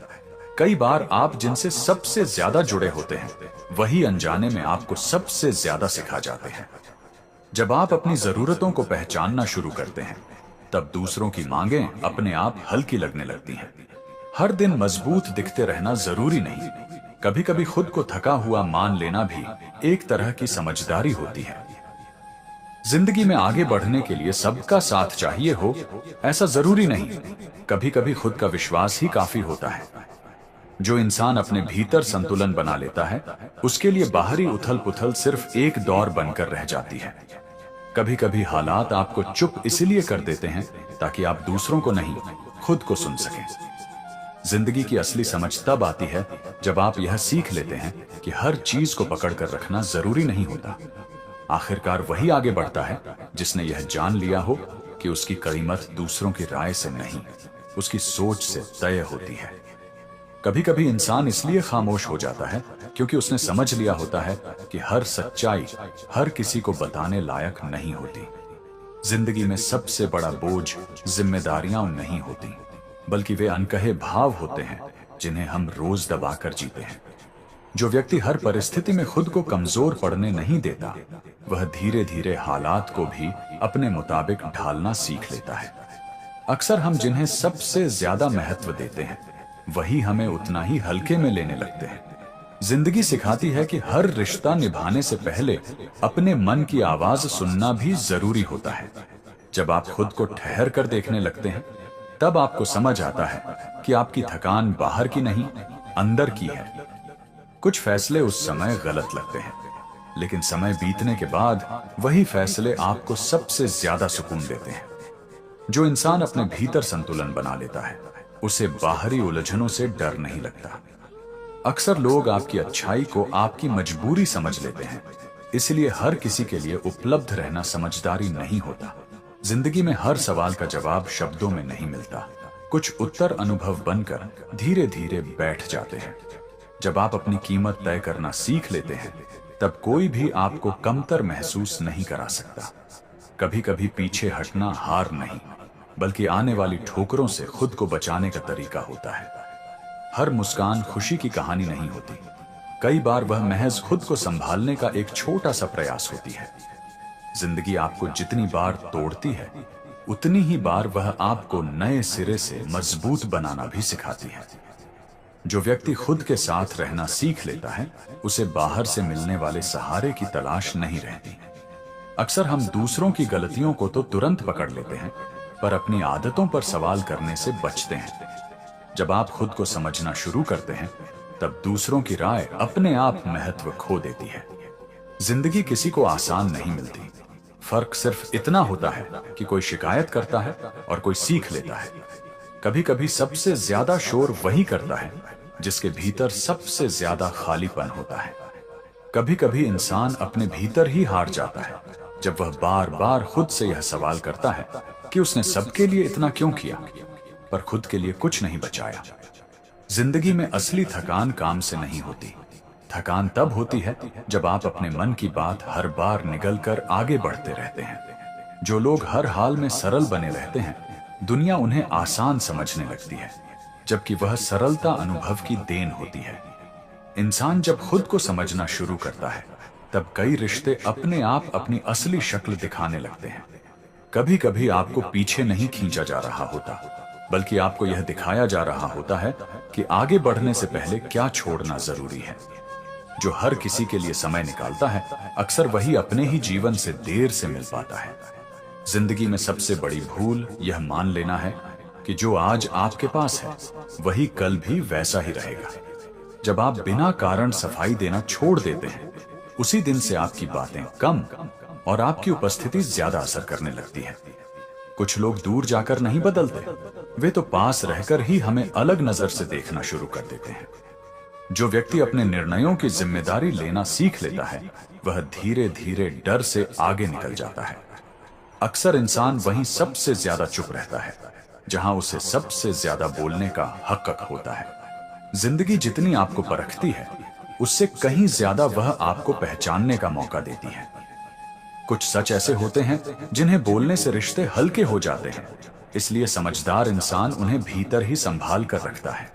कई बार आप जिनसे सबसे ज्यादा जुड़े होते हैं, वही अनजाने में आपको सबसे ज्यादा सिखा जाते हैं। जब आप अपनी जरूरतों को पहचानना शुरू करते हैं, तब दूसरों की मांगें अपने आप हल्की लगने लगती हैं। हर दिन मजबूत दिखते रहना जरूरी नहीं। कभी कभी खुद को थका हुआ मान लेना भी एक तरह की समझदारी होती है। जिंदगी में आगे बढ़ने के लिए सबका साथ चाहिए हो, ऐसा जरूरी नहीं। कभी कभी खुद का विश्वास ही काफी होता है। जो इंसान अपने भीतर संतुलन बना लेता है, उसके लिए बाहरी उथल पुथल सिर्फ एक दौर बनकर रह जाती है। कभी कभी हालात आपको चुप इसलिए कर देते हैं ताकि आप दूसरों को नहीं, खुद को सुन सकें। जिंदगी की असली समझ तब आती है जब आप यह सीख लेते हैं कि हर चीज को पकड़कर रखना जरूरी नहीं होता। आखिरकार वही आगे बढ़ता है जिसने यह जान लिया हो कि उसकी कीमत दूसरों की राय से नहीं, उसकी सोच से तय होती है। कभी कभी इंसान इसलिए खामोश हो जाता है क्योंकि उसने समझ लिया होता है कि हर सच्चाई हर किसी को बताने लायक नहीं होती। जिंदगी में सबसे बड़ा बोझ जिम्मेदारियां नहीं होती, बल्कि वे अनकहे भाव होते हैं जिन्हें हम रोज दबाकर जीते हैं। जो व्यक्ति हर परिस्थिति में खुद को कमजोर पड़ने नहीं देता, वह धीरे धीरे हालात को भी अपने मुताबिक ढालना सीख लेता है। अक्सर हम जिन्हें सबसे ज्यादा महत्व देते हैं, वही हमें उतना ही हल्के में लेने लगते हैं। जिंदगी सिखाती है कि हर रिश्ता निभाने से पहले अपने मन की आवाज सुनना भी जरूरी होता है। जब आप खुद को ठहर कर देखने लगते हैं, तब आपको समझ आता है कि आपकी थकान बाहर की नहीं, अंदर की है। कुछ फैसले उस समय गलत लगते हैं, लेकिन समय बीतने के बाद वही फैसले आपको सबसे ज्यादा सुकून देते हैं। जो इंसान अपने भीतर संतुलन बना लेता है, उसे बाहरी उलझनों से डर नहीं लगता। अक्सर लोग आपकी अच्छाई को आपकी मजबूरी समझ लेते हैं, इसलिए हर किसी के लिए उपलब्ध रहना समझदारी नहीं होता। जिंदगी में हर सवाल का जवाब शब्दों में नहीं मिलता। कुछ उत्तर अनुभव बनकर धीरे धीरे बैठ जाते हैं। जब आप अपनी कीमत तय करना सीख लेते हैं, तब कोई भी आपको कमतर महसूस नहीं करा सकता। कभी कभी पीछे हटना हार नहीं, बल्कि आने वाली ठोकरों से खुद को बचाने का तरीका होता है। हर मुस्कान खुशी की कहानी नहीं होती। कई बार वह महज खुद को संभालने का एक छोटा सा प्रयास होती है। जिंदगी आपको जितनी बार तोड़ती है, उतनी ही बार वह आपको नए सिरे से मजबूत बनाना भी सिखाती है। जो व्यक्ति खुद के साथ रहना सीख लेता है, उसे बाहर से मिलने वाले सहारे की तलाश नहीं रहती। अक्सर हम दूसरों की गलतियों को तो तुरंत पकड़ लेते हैं, पर अपनी आदतों पर सवाल करने से बचते हैं। जब आप खुद को समझना शुरू करते हैं, तब दूसरों की राय अपने आप महत्व खो देती है। जिंदगी किसी को आसान नहीं मिलती, फर्क सिर्फ इतना होता है कि कोई शिकायत करता है और कोई सीख लेता है। कभी कभी सबसे ज्यादा शोर वही करता है जिसके भीतर सबसे ज्यादा खालीपन होता है। कभी कभी इंसान अपने भीतर ही हार जाता है जब वह बार बार खुद से यह सवाल करता है कि उसने सबके लिए इतना क्यों किया पर खुद के लिए कुछ नहीं बचाया। जिंदगी में असली थकान काम से नहीं होती। थकान तब होती है जब आप अपने मन की बात हर बार निगलकर आगे बढ़ते रहते हैं। जो लोग हर हाल में सरल बने रहते हैं, दुनिया उन्हें आसान समझने लगती है, जबकि वह सरलता अनुभव की देन होती है। इंसान जब खुद को समझना शुरू करता है, तब कई रिश्ते अपने आप अपनी असली शक्ल दिखाने लगते हैं। कभी कभी आपको पीछे नहीं खींचा जा रहा होता, बल्कि आपको यह दिखाया जा रहा होता है कि आगे बढ़ने से पहले क्या छोड़ना जरूरी है। जो हर किसी के लिए समय निकालता है, अक्सर वही अपने ही जीवन से देर से मिल पाता है। जिंदगी में सबसे बड़ी भूल यह मान लेना है कि जो आज आपके पास है वही कल भी वैसा ही रहेगा। जब आप बिना कारण सफाई देना छोड़ देते हैं, उसी दिन से आपकी बातें कम और आपकी उपस्थिति ज्यादा असर करने लगती है। कुछ लोग दूर जाकर नहीं बदलते, वे तो पास रहकर ही हमें अलग नजर से देखना शुरू कर देते हैं। जो व्यक्ति अपने निर्णयों की जिम्मेदारी लेना सीख लेता है, वह धीरे धीरे डर से आगे निकल जाता है। अक्सर इंसान वहीं सबसे ज्यादा चुप रहता है जहां उसे सबसे ज्यादा बोलने का हक होता है। जिंदगी जितनी आपको परखती है, उससे कहीं ज्यादा वह आपको पहचानने का मौका देती है। कुछ सच ऐसे होते हैं जिन्हें बोलने से रिश्ते हल्के हो जाते हैं, इसलिए समझदार इंसान उन्हें भीतर ही संभाल कर रखता है।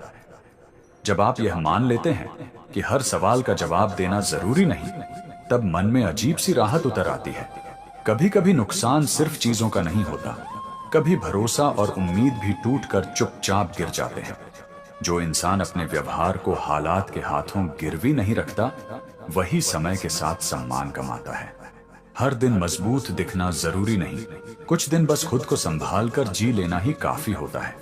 जब आप यह मान लेते हैं कि हर सवाल का जवाब देना जरूरी नहीं, तब मन में अजीब सी राहत उतर आती है। कभी कभी नुकसान सिर्फ चीजों का नहीं होता, कभी भरोसा और उम्मीद भी टूटकर चुपचाप गिर जाते हैं। जो इंसान अपने व्यवहार को हालात के हाथों गिरवी नहीं रखता, वही समय के साथ सम्मान कमाता है। हर दिन मजबूत दिखना जरूरी नहीं, कुछ दिन बस खुद को संभाल कर जी लेना ही काफी होता है।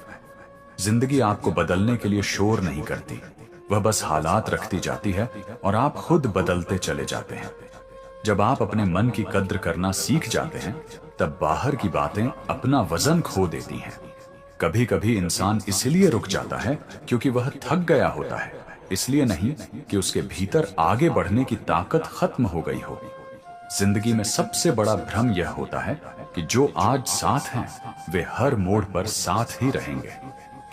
जिंदगी आपको बदलने के लिए शोर नहीं करती, वह बस हालात रखती जाती है और आप खुद बदलते चले जाते हैं। जब आप अपने मन की कद्र करना सीख जाते हैं, तब बाहर की बातें अपना वजन खो देती हैं। कभी कभी इंसान इसलिए रुक जाता है क्योंकि वह थक गया होता है, इसलिए नहीं कि उसके भीतर आगे बढ़ने की ताकत खत्म हो गई हो। जिंदगी में सबसे बड़ा भ्रम यह होता है कि जो आज साथ हैं, वे हर मोड़ पर साथ ही रहेंगे।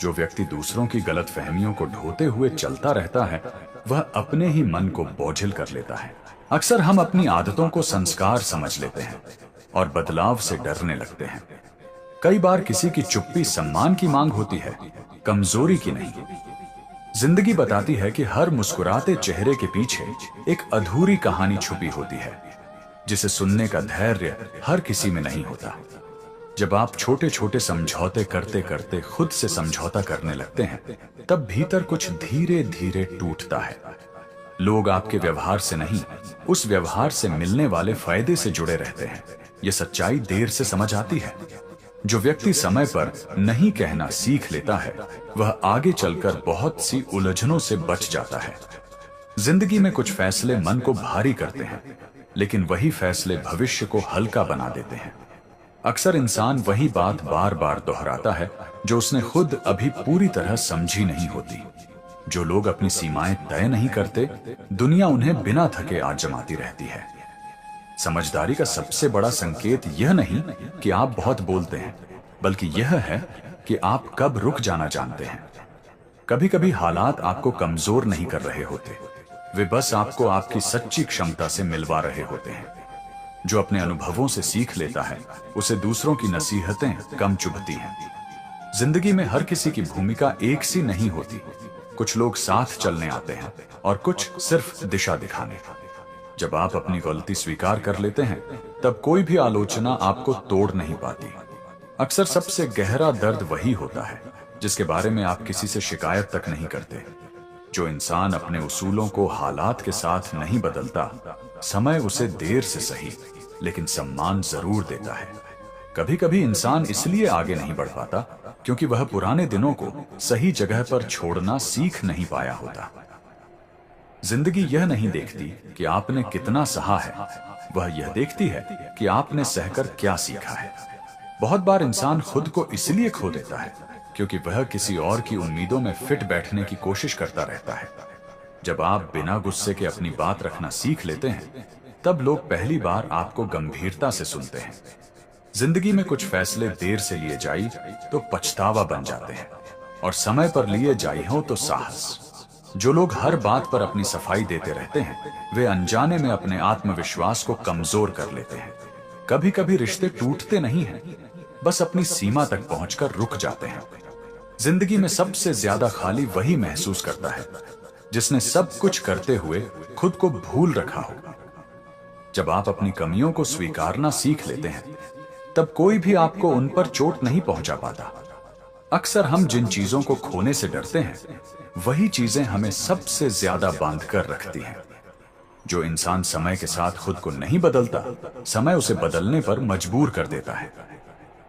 जो व्यक्ति दूसरों की गलतफहमियों को ढोते हुए चलता रहता है, वह अपने ही मन को बोझिल कर लेता है। अक्सर हम अपनी आदतों को संस्कार समझ लेते हैं और बदलाव से डरने लगते हैं। कई बार किसी की चुप्पी सम्मान की मांग होती है, कमजोरी की नहीं। जिंदगी बताती है कि हर मुस्कुराते चेहरे के पीछे एक अधूरी कहानी छुपी होती है, जिसे सुनने का धैर्य हर किसी में नहीं होता। जब आप छोटे छोटे समझौते करते करते खुद से समझौता करने लगते हैं, तब भीतर कुछ धीरे धीरे टूटता है। लोग आपके व्यवहार से नहीं, उस व्यवहार से मिलने वाले फायदे से जुड़े रहते हैं। यह सच्चाई देर से समझ आती है। जो व्यक्ति समय पर नहीं कहना सीख लेता है, वह आगे चलकर बहुत सी उलझनों से बच जाता है। जिंदगी में कुछ फैसले मन को भारी करते हैं, लेकिन वही फैसले भविष्य को हल्का बना देते हैं। अक्सर इंसान वही बात बार बार दोहराता है जो उसने खुद अभी पूरी तरह समझी नहीं होती। जो लोग अपनी सीमाएं तय नहीं करते, दुनिया उन्हें बिना थके आजमाती रहती है। समझदारी का सबसे बड़ा संकेत यह नहीं कि आप बहुत बोलते हैं, बल्कि यह है कि आप कब रुक जाना जानते हैं। कभी कभी हालात आपको कमजोर नहीं कर रहे होते, वे बस आपको आपकी सच्ची क्षमता से मिलवा रहे होते हैं। जो अपने अनुभवों से सीख लेता है, उसे दूसरों की नसीहतें कम चुभती हैं। जिंदगी में हर किसी की भूमिका एक सी नहीं होती। कुछ लोग साथ चलने आते हैं और कुछ सिर्फ दिशा दिखाने। जब आप अपनी गलती स्वीकार कर लेते हैं, तब कोई भी आलोचना आपको तोड़ नहीं पाती। अक्सर सबसे गहरा दर्द वही होता है जिसके बारे में आप किसी से शिकायत तक नहीं करते। जो इंसान अपने उसूलों को हालात के साथ नहीं बदलता, समय उसे देर से सही लेकिन सम्मान जरूर देता है। कभी कभी इंसान इसलिए आगे नहीं बढ़ पाता क्योंकि वह पुराने दिनों को सही जगह पर छोड़ना सीख नहीं पाया होता। जिंदगी यह नहीं देखती कि आपने कितना सहा है, वह यह देखती है कि आपने सहकर क्या सीखा है। बहुत बार इंसान खुद को इसलिए खो देता है क्योंकि वह किसी और की उम्मीदों में फिट बैठने की कोशिश करता रहता है। जब आप बिना गुस्से के अपनी बात रखना सीख लेते हैं, तब लोग पहली बार आपको गंभीरता से सुनते हैं। जिंदगी में कुछ फैसले देर से लिए जाए तो पछतावा बन जाते हैं, और समय पर लिए जाए हो तो साहस। जो लोग हर बात पर अपनी सफाई देते रहते हैं, वे अनजाने में अपने आत्मविश्वास को कमजोर कर लेते हैं। कभी कभी रिश्ते टूटते नहीं हैं, बस अपनी सीमा तक पहुंचकर रुक जाते हैं। जिंदगी में सबसे ज्यादा खाली वही महसूस करता है जिसने सब कुछ करते हुए खुद को भूल रखा हो। जब आप अपनी कमियों को स्वीकारना सीख लेते हैं, तब कोई भी आपको उन पर चोट नहीं पहुंचा पाता। अक्सर हम जिन चीजों को खोने से डरते हैं, वही चीजें हमें सबसे ज्यादा बांध कर रखती हैं। जो इंसान समय के साथ खुद को नहीं बदलता, समय उसे बदलने पर मजबूर कर देता है।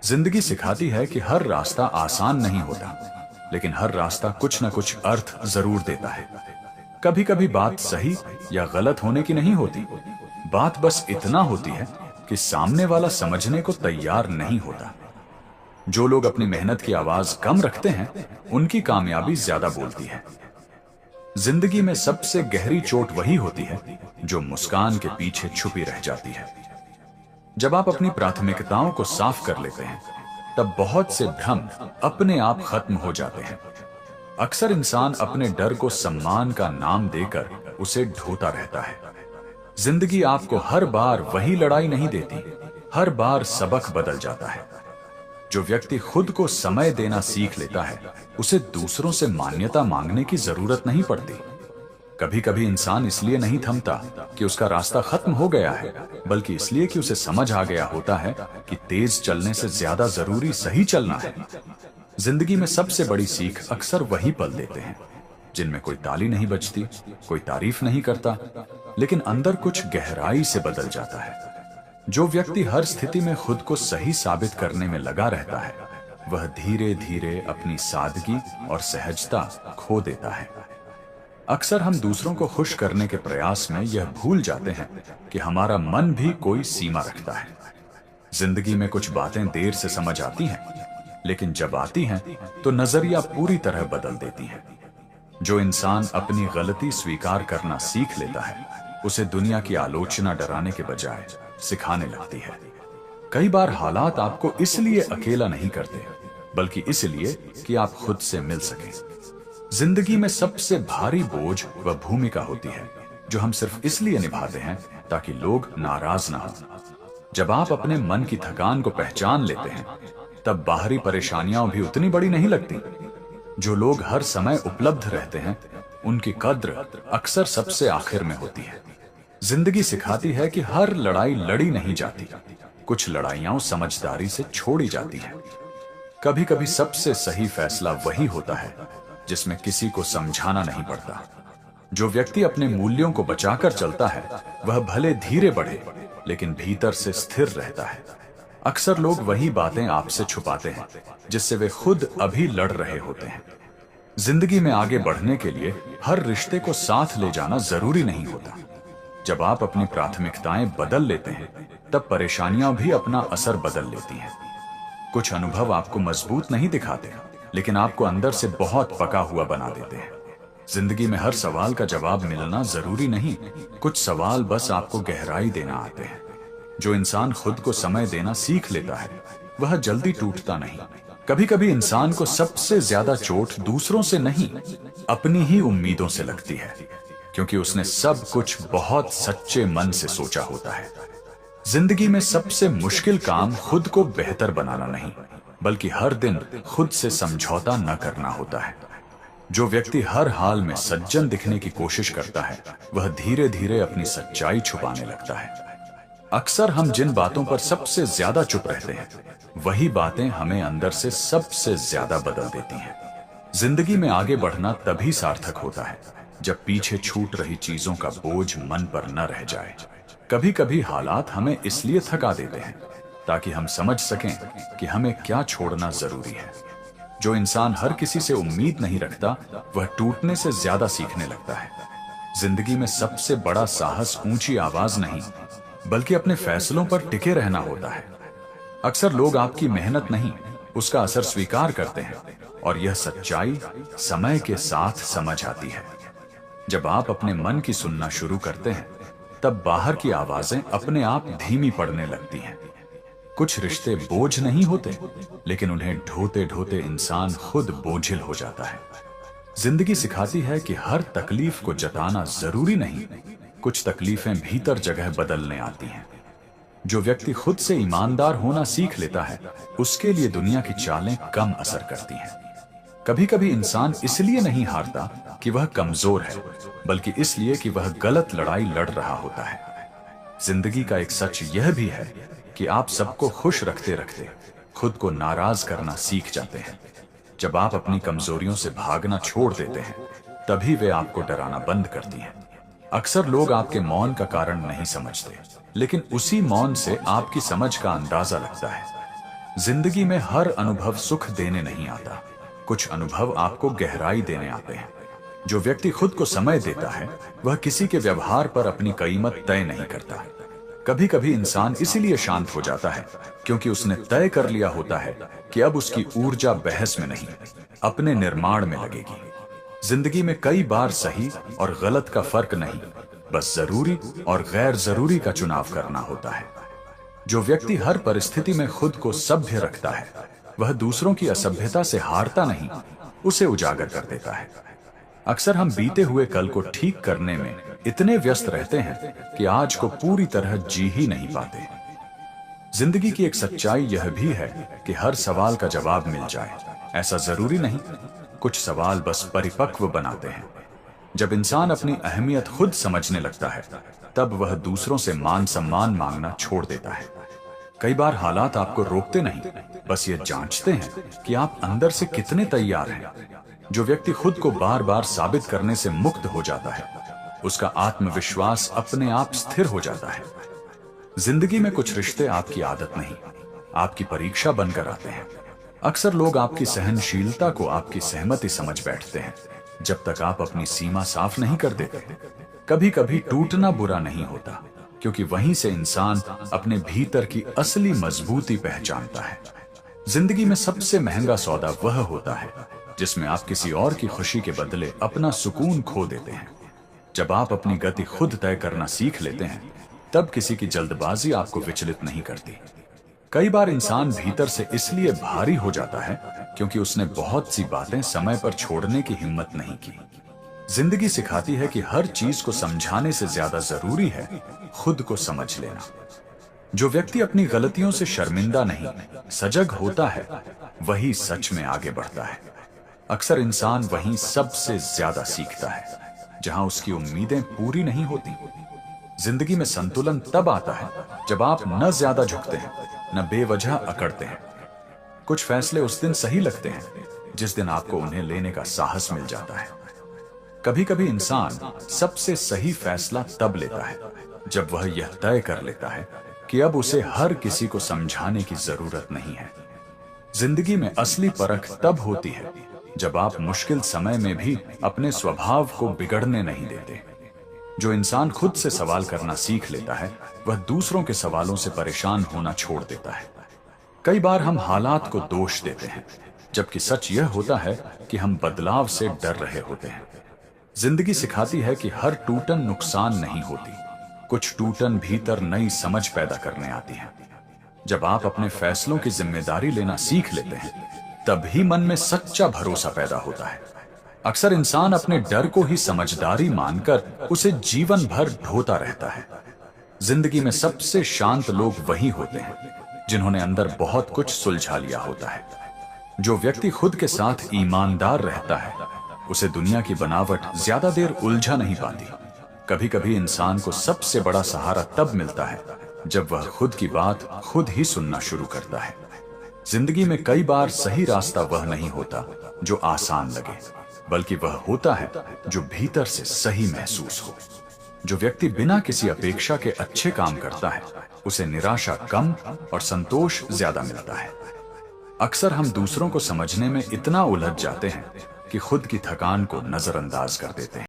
जिंदगी सिखाती है कि हर रास्ता आसान नहीं होता, लेकिन हर रास्ता कुछ न कुछ अर्थ जरूर देता है। कभी कभी बात सही या गलत होने की नहीं होती, बात बस इतना होती है कि सामने वाला समझने को तैयार नहीं होता। जो लोग अपनी मेहनत की आवाज कम रखते हैं, उनकी कामयाबी ज्यादा बोलती है। जिंदगी में सबसे गहरी चोट वही होती है जो मुस्कान के पीछे छुपी रह जाती है। जब आप अपनी प्राथमिकताओं को साफ कर लेते हैं, तब बहुत से भ्रम अपने आप खत्म हो जाते हैं। अक्सर इंसान अपने डर को सम्मान का नाम देकर उसे ढोता रहता है। जिंदगी आपको हर बार वही लड़ाई नहीं देती, हर बार सबक बदल जाता है। जो व्यक्ति खुद को समय देना सीख लेता है, उसे दूसरों से मान्यता मांगने की जरूरत नहीं पड़ती। कभी कभी इंसान इसलिए नहीं थमता कि उसका रास्ता खत्म हो गया है, बल्कि इसलिए कि उसे समझ आ गया होता है कि तेज चलने से ज्यादा जरूरी सही चलना है। जिंदगी में सबसे बड़ी सीख अक्सर वही पल देते हैं जिनमें कोई ताली नहीं बजती, कोई तारीफ नहीं करता, लेकिन अंदर कुछ गहराई से बदल जाता है। जो व्यक्ति हर स्थिति में खुद को सही साबित करने में लगा रहता है, वह धीरे धीरे अपनी सादगी और सहजता खो देता है। अक्सर हम दूसरों को खुश करने के प्रयास में यह भूल जाते हैं कि हमारा मन भी कोई सीमा रखता है। जिंदगी में कुछ बातें देर से समझ आती हैं, लेकिन जब आती हैं तो नजरिया पूरी तरह बदल देती हैं। जो इंसान अपनी गलती स्वीकार करना सीख लेता है, उसे दुनिया की आलोचना डराने के बजाय सिखाने लगती है। कई बार हालात आपको इसलिए अकेला नहीं करते, बल्कि इसलिए कि आप खुद से मिल सकें। जिंदगी में सबसे भारी बोझ वह भूमिका होती है जो हम सिर्फ इसलिए निभाते हैं ताकि लोग नाराज ना हो। जब आप अपने मन की थकान को पहचान लेते हैं, तब बाहरी परेशानियां भी उतनी बड़ी नहीं लगती। जो लोग हर समय उपलब्ध रहते हैं, उनकी कद्र अक्सर सबसे आखिर में होती है। जिंदगी सिखाती है कि हर लड़ाई लड़ी नहीं जाती, कुछ लड़ाइयां समझदारी से छोड़ी जाती हैं। कभी कभी सबसे सही फैसला वही होता है जिसमें किसी को समझाना नहीं पड़ता। जो व्यक्ति अपने मूल्यों को बचाकर चलता है, वह भले धीरे बढ़े, लेकिन भीतर से स्थिर रहता है। अक्सर लोग वही बातें आपसे छुपाते हैं जिससे वे खुद अभी लड़ रहे होते हैं। जिंदगी में आगे बढ़ने के लिए हर रिश्ते को साथ ले जाना जरूरी नहीं होता। जब आप अपनी प्राथमिकताएं बदल लेते हैं, तब परेशानियां भी अपना असर बदल लेती हैं। कुछ अनुभव आपको मजबूत नहीं दिखाते, लेकिन आपको अंदर से बहुत पका हुआ बना देते हैं। जिंदगी में हर सवाल का जवाब मिलना जरूरी नहीं, कुछ सवाल बस आपको गहराई देना आते हैं। जो इंसान खुद को समय देना सीख लेता है, वह जल्दी टूटता नहीं। कभी कभी इंसान को सबसे ज्यादा चोट दूसरों से नहीं, अपनी ही उम्मीदों से लगती है, क्योंकि उसने सब कुछ बहुत सच्चे मन से सोचा होता है। जिंदगी में सबसे मुश्किल काम खुद को बेहतर बनाना नहीं, बल्कि हर दिन खुद से समझौता न करना होता है। जो व्यक्ति हर हाल में सज्जन दिखने की कोशिश करता है, वह धीरे धीरे अपनी सच्चाई छुपाने लगता है। अक्सर हम जिन बातों पर सबसे ज्यादा चुप रहते हैं, वही बातें हमें अंदर से सबसे ज्यादा बदल देती हैं। जिंदगी में आगे बढ़ना तभी सार्थक होता है जब पीछे छूट रही चीजों का बोझ मन पर न रह जाए। कभी कभी हालात हमें इसलिए थका देते हैं ताकि हम समझ सकें कि हमें क्या छोड़ना जरूरी है। जो इंसान हर किसी से उम्मीद नहीं रखता, वह टूटने से ज्यादा सीखने लगता है। जिंदगी में सबसे बड़ा साहस ऊंची आवाज नहीं, बल्कि अपने फैसलों पर टिके रहना होता है। अक्सर लोग आपकी मेहनत नहीं, उसका असर स्वीकार करते हैं, और यह सच्चाई समय के साथ समझ आती है। जब आप अपने मन की सुनना शुरू करते हैं, तब बाहर की आवाजें अपने आप धीमी पड़ने लगती हैं। कुछ रिश्ते बोझ नहीं होते, लेकिन उन्हें ढोते ढोते इंसान खुद बोझिल हो जाता है। जिंदगी सिखाती है कि हर तकलीफ को जताना जरूरी नहीं, कुछ तकलीफें भीतर जगह बदलने आती हैं। जो व्यक्ति खुद से ईमानदार होना सीख लेता है, उसके लिए दुनिया की चालें कम असर करती हैं। कभी कभी इंसान इसलिए नहीं हारता कि वह कमजोर है, बल्कि इसलिए कि वह गलत लड़ाई लड़ रहा होता है। जिंदगी का एक सच यह भी है कि आप सबको खुश रखते रखते खुद को नाराज करना सीख जाते हैं। जब आप अपनी कमजोरियों से भागना छोड़ देते हैं, तभी वे आपको डराना बंद करती हैं। अक्सर लोग आपके मौन का कारण नहीं समझते, लेकिन उसी मौन से आपकी समझ का अंदाजा लगता है। जिंदगी में हर अनुभव सुख देने नहीं आता, कुछ अनुभव आपको गहराई देने आते हैं। जो व्यक्ति खुद को समय देता है, वह किसी के व्यवहार पर अपनी कीमत तय नहीं करता। कभी कभी इंसान इसीलिए शांत हो जाता है क्योंकि उसने तय कर लिया होता है कि अब उसकी ऊर्जा बहस में नहीं, अपने निर्माण में लगेगी। जिंदगी में कई बार सही और गलत का फर्क नहीं, बस जरूरी और गैर जरूरी का चुनाव करना होता है। जो व्यक्ति हर परिस्थिति में खुद को सभ्य रखता है, वह दूसरों की असभ्यता से हारता नहीं, उसे उजागर कर देता है। अक्सर हम बीते हुए कल को ठीक करने में इतने व्यस्त रहते हैं कि आज को पूरी तरह जी ही नहीं पाते। जिंदगी की एक सच्चाई यह भी है कि हर सवाल का जवाब मिल जाए, ऐसा जरूरी नहीं। कुछ सवाल बस परिपक्व बनाते हैं। जब इंसान अपनी अहमियत खुद समझने लगता है, तब वह दूसरों से मान सम्मान मांगना छोड़ देता है। कई बार हालात आपको रोकते नहीं, बस ये जांचते हैं कि आप अंदर से कितने तैयार हैं। जो व्यक्ति खुद को बार बार साबित करने से मुक्त हो जाता है, उसका आत्मविश्वास अपने आप स्थिर हो जाता है। जिंदगी में कुछ रिश्ते आपकी आदत नहीं, आपकी परीक्षा बनकर आते हैं। अक्सर लोग आपकी सहनशीलता को आपकी सहमति समझ बैठते हैं, जब तक आप अपनी सीमा साफ नहीं कर देते। कभी कभी टूटना बुरा नहीं होता, क्योंकि वहीं से इंसान अपने भीतर की असली मजबूती पहचानता है। जिंदगी में सबसे महंगा सौदा वह होता है जिसमें आप किसी और की खुशी के बदले अपना सुकून खो देते हैं। जब आप अपनी गति खुद तय करना सीख लेते हैं, तब किसी की जल्दबाजी आपको विचलित नहीं करती। कई बार इंसान भीतर से इसलिए भारी हो जाता है क्योंकि उसने बहुत सी बातें समय पर छोड़ने की हिम्मत नहीं की। जिंदगी सिखाती है कि हर चीज को समझाने से ज्यादा जरूरी है खुद को समझ लेना। जो व्यक्ति अपनी गलतियों से शर्मिंदा नहीं, सजग होता है, वही सच में आगे बढ़ता है। अक्सर इंसान वहीं सबसे ज्यादा सीखता है जहां उसकी उम्मीदें पूरी नहीं होती। जिंदगी में संतुलन तब आता है जब आप न ज्यादा झुकते हैं, न बेवजह अकड़ते हैं। कुछ फैसले उस दिन सही लगते हैं जिस दिन आपको उन्हें लेने का साहस मिल जाता है। कभी कभी इंसान सबसे सही फैसला तब लेता है जब वह यह तय कर लेता है कि अब उसे हर किसी को समझाने की जरूरत नहीं है। जिंदगी में असली परख तब होती है जब आप मुश्किल समय में भी अपने स्वभाव को बिगड़ने नहीं देते। जो इंसान खुद से सवाल करना सीख लेता है, वह दूसरों के सवालों से परेशान होना छोड़ देता है। कई बार हम हालात को दोष देते हैं, जबकि सच यह होता है कि हम बदलाव से डर रहे होते हैं। जिंदगी सिखाती है कि हर टूटन नुकसान नहीं होती, कुछ टूटन भीतर नई समझ पैदा करने आती है। जब आप अपने फैसलों की जिम्मेदारी लेना सीख लेते हैं, तभी मन में सच्चा भरोसा पैदा होता है। अक्सर इंसान अपने डर को ही समझदारी मानकर उसे जीवन भर ढोता रहता है। जिंदगी में सबसे शांत लोग वही होते हैं जिन्होंने अंदर बहुत कुछ सुलझा लिया होता है। जो व्यक्ति खुद के साथ ईमानदार रहता है, उसे दुनिया की बनावट ज्यादा देर उलझा नहीं पाती। कभी कभी इंसान को सबसे बड़ा सहारा तब मिलता है जब वह खुद की बात खुद ही सुनना शुरू करता है। जिंदगी में कई बार सही रास्ता वह नहीं होता जो आसान लगे, बल्कि वह होता है जो भीतर से सही महसूस हो। जो व्यक्ति बिना किसी अपेक्षा के अच्छे काम करता है, उसे निराशा कम और संतोष ज्यादा मिलता है। अक्सर हम दूसरों को समझने में इतना उलझ जाते हैं कि खुद की थकान को नजरअंदाज कर देते हैं।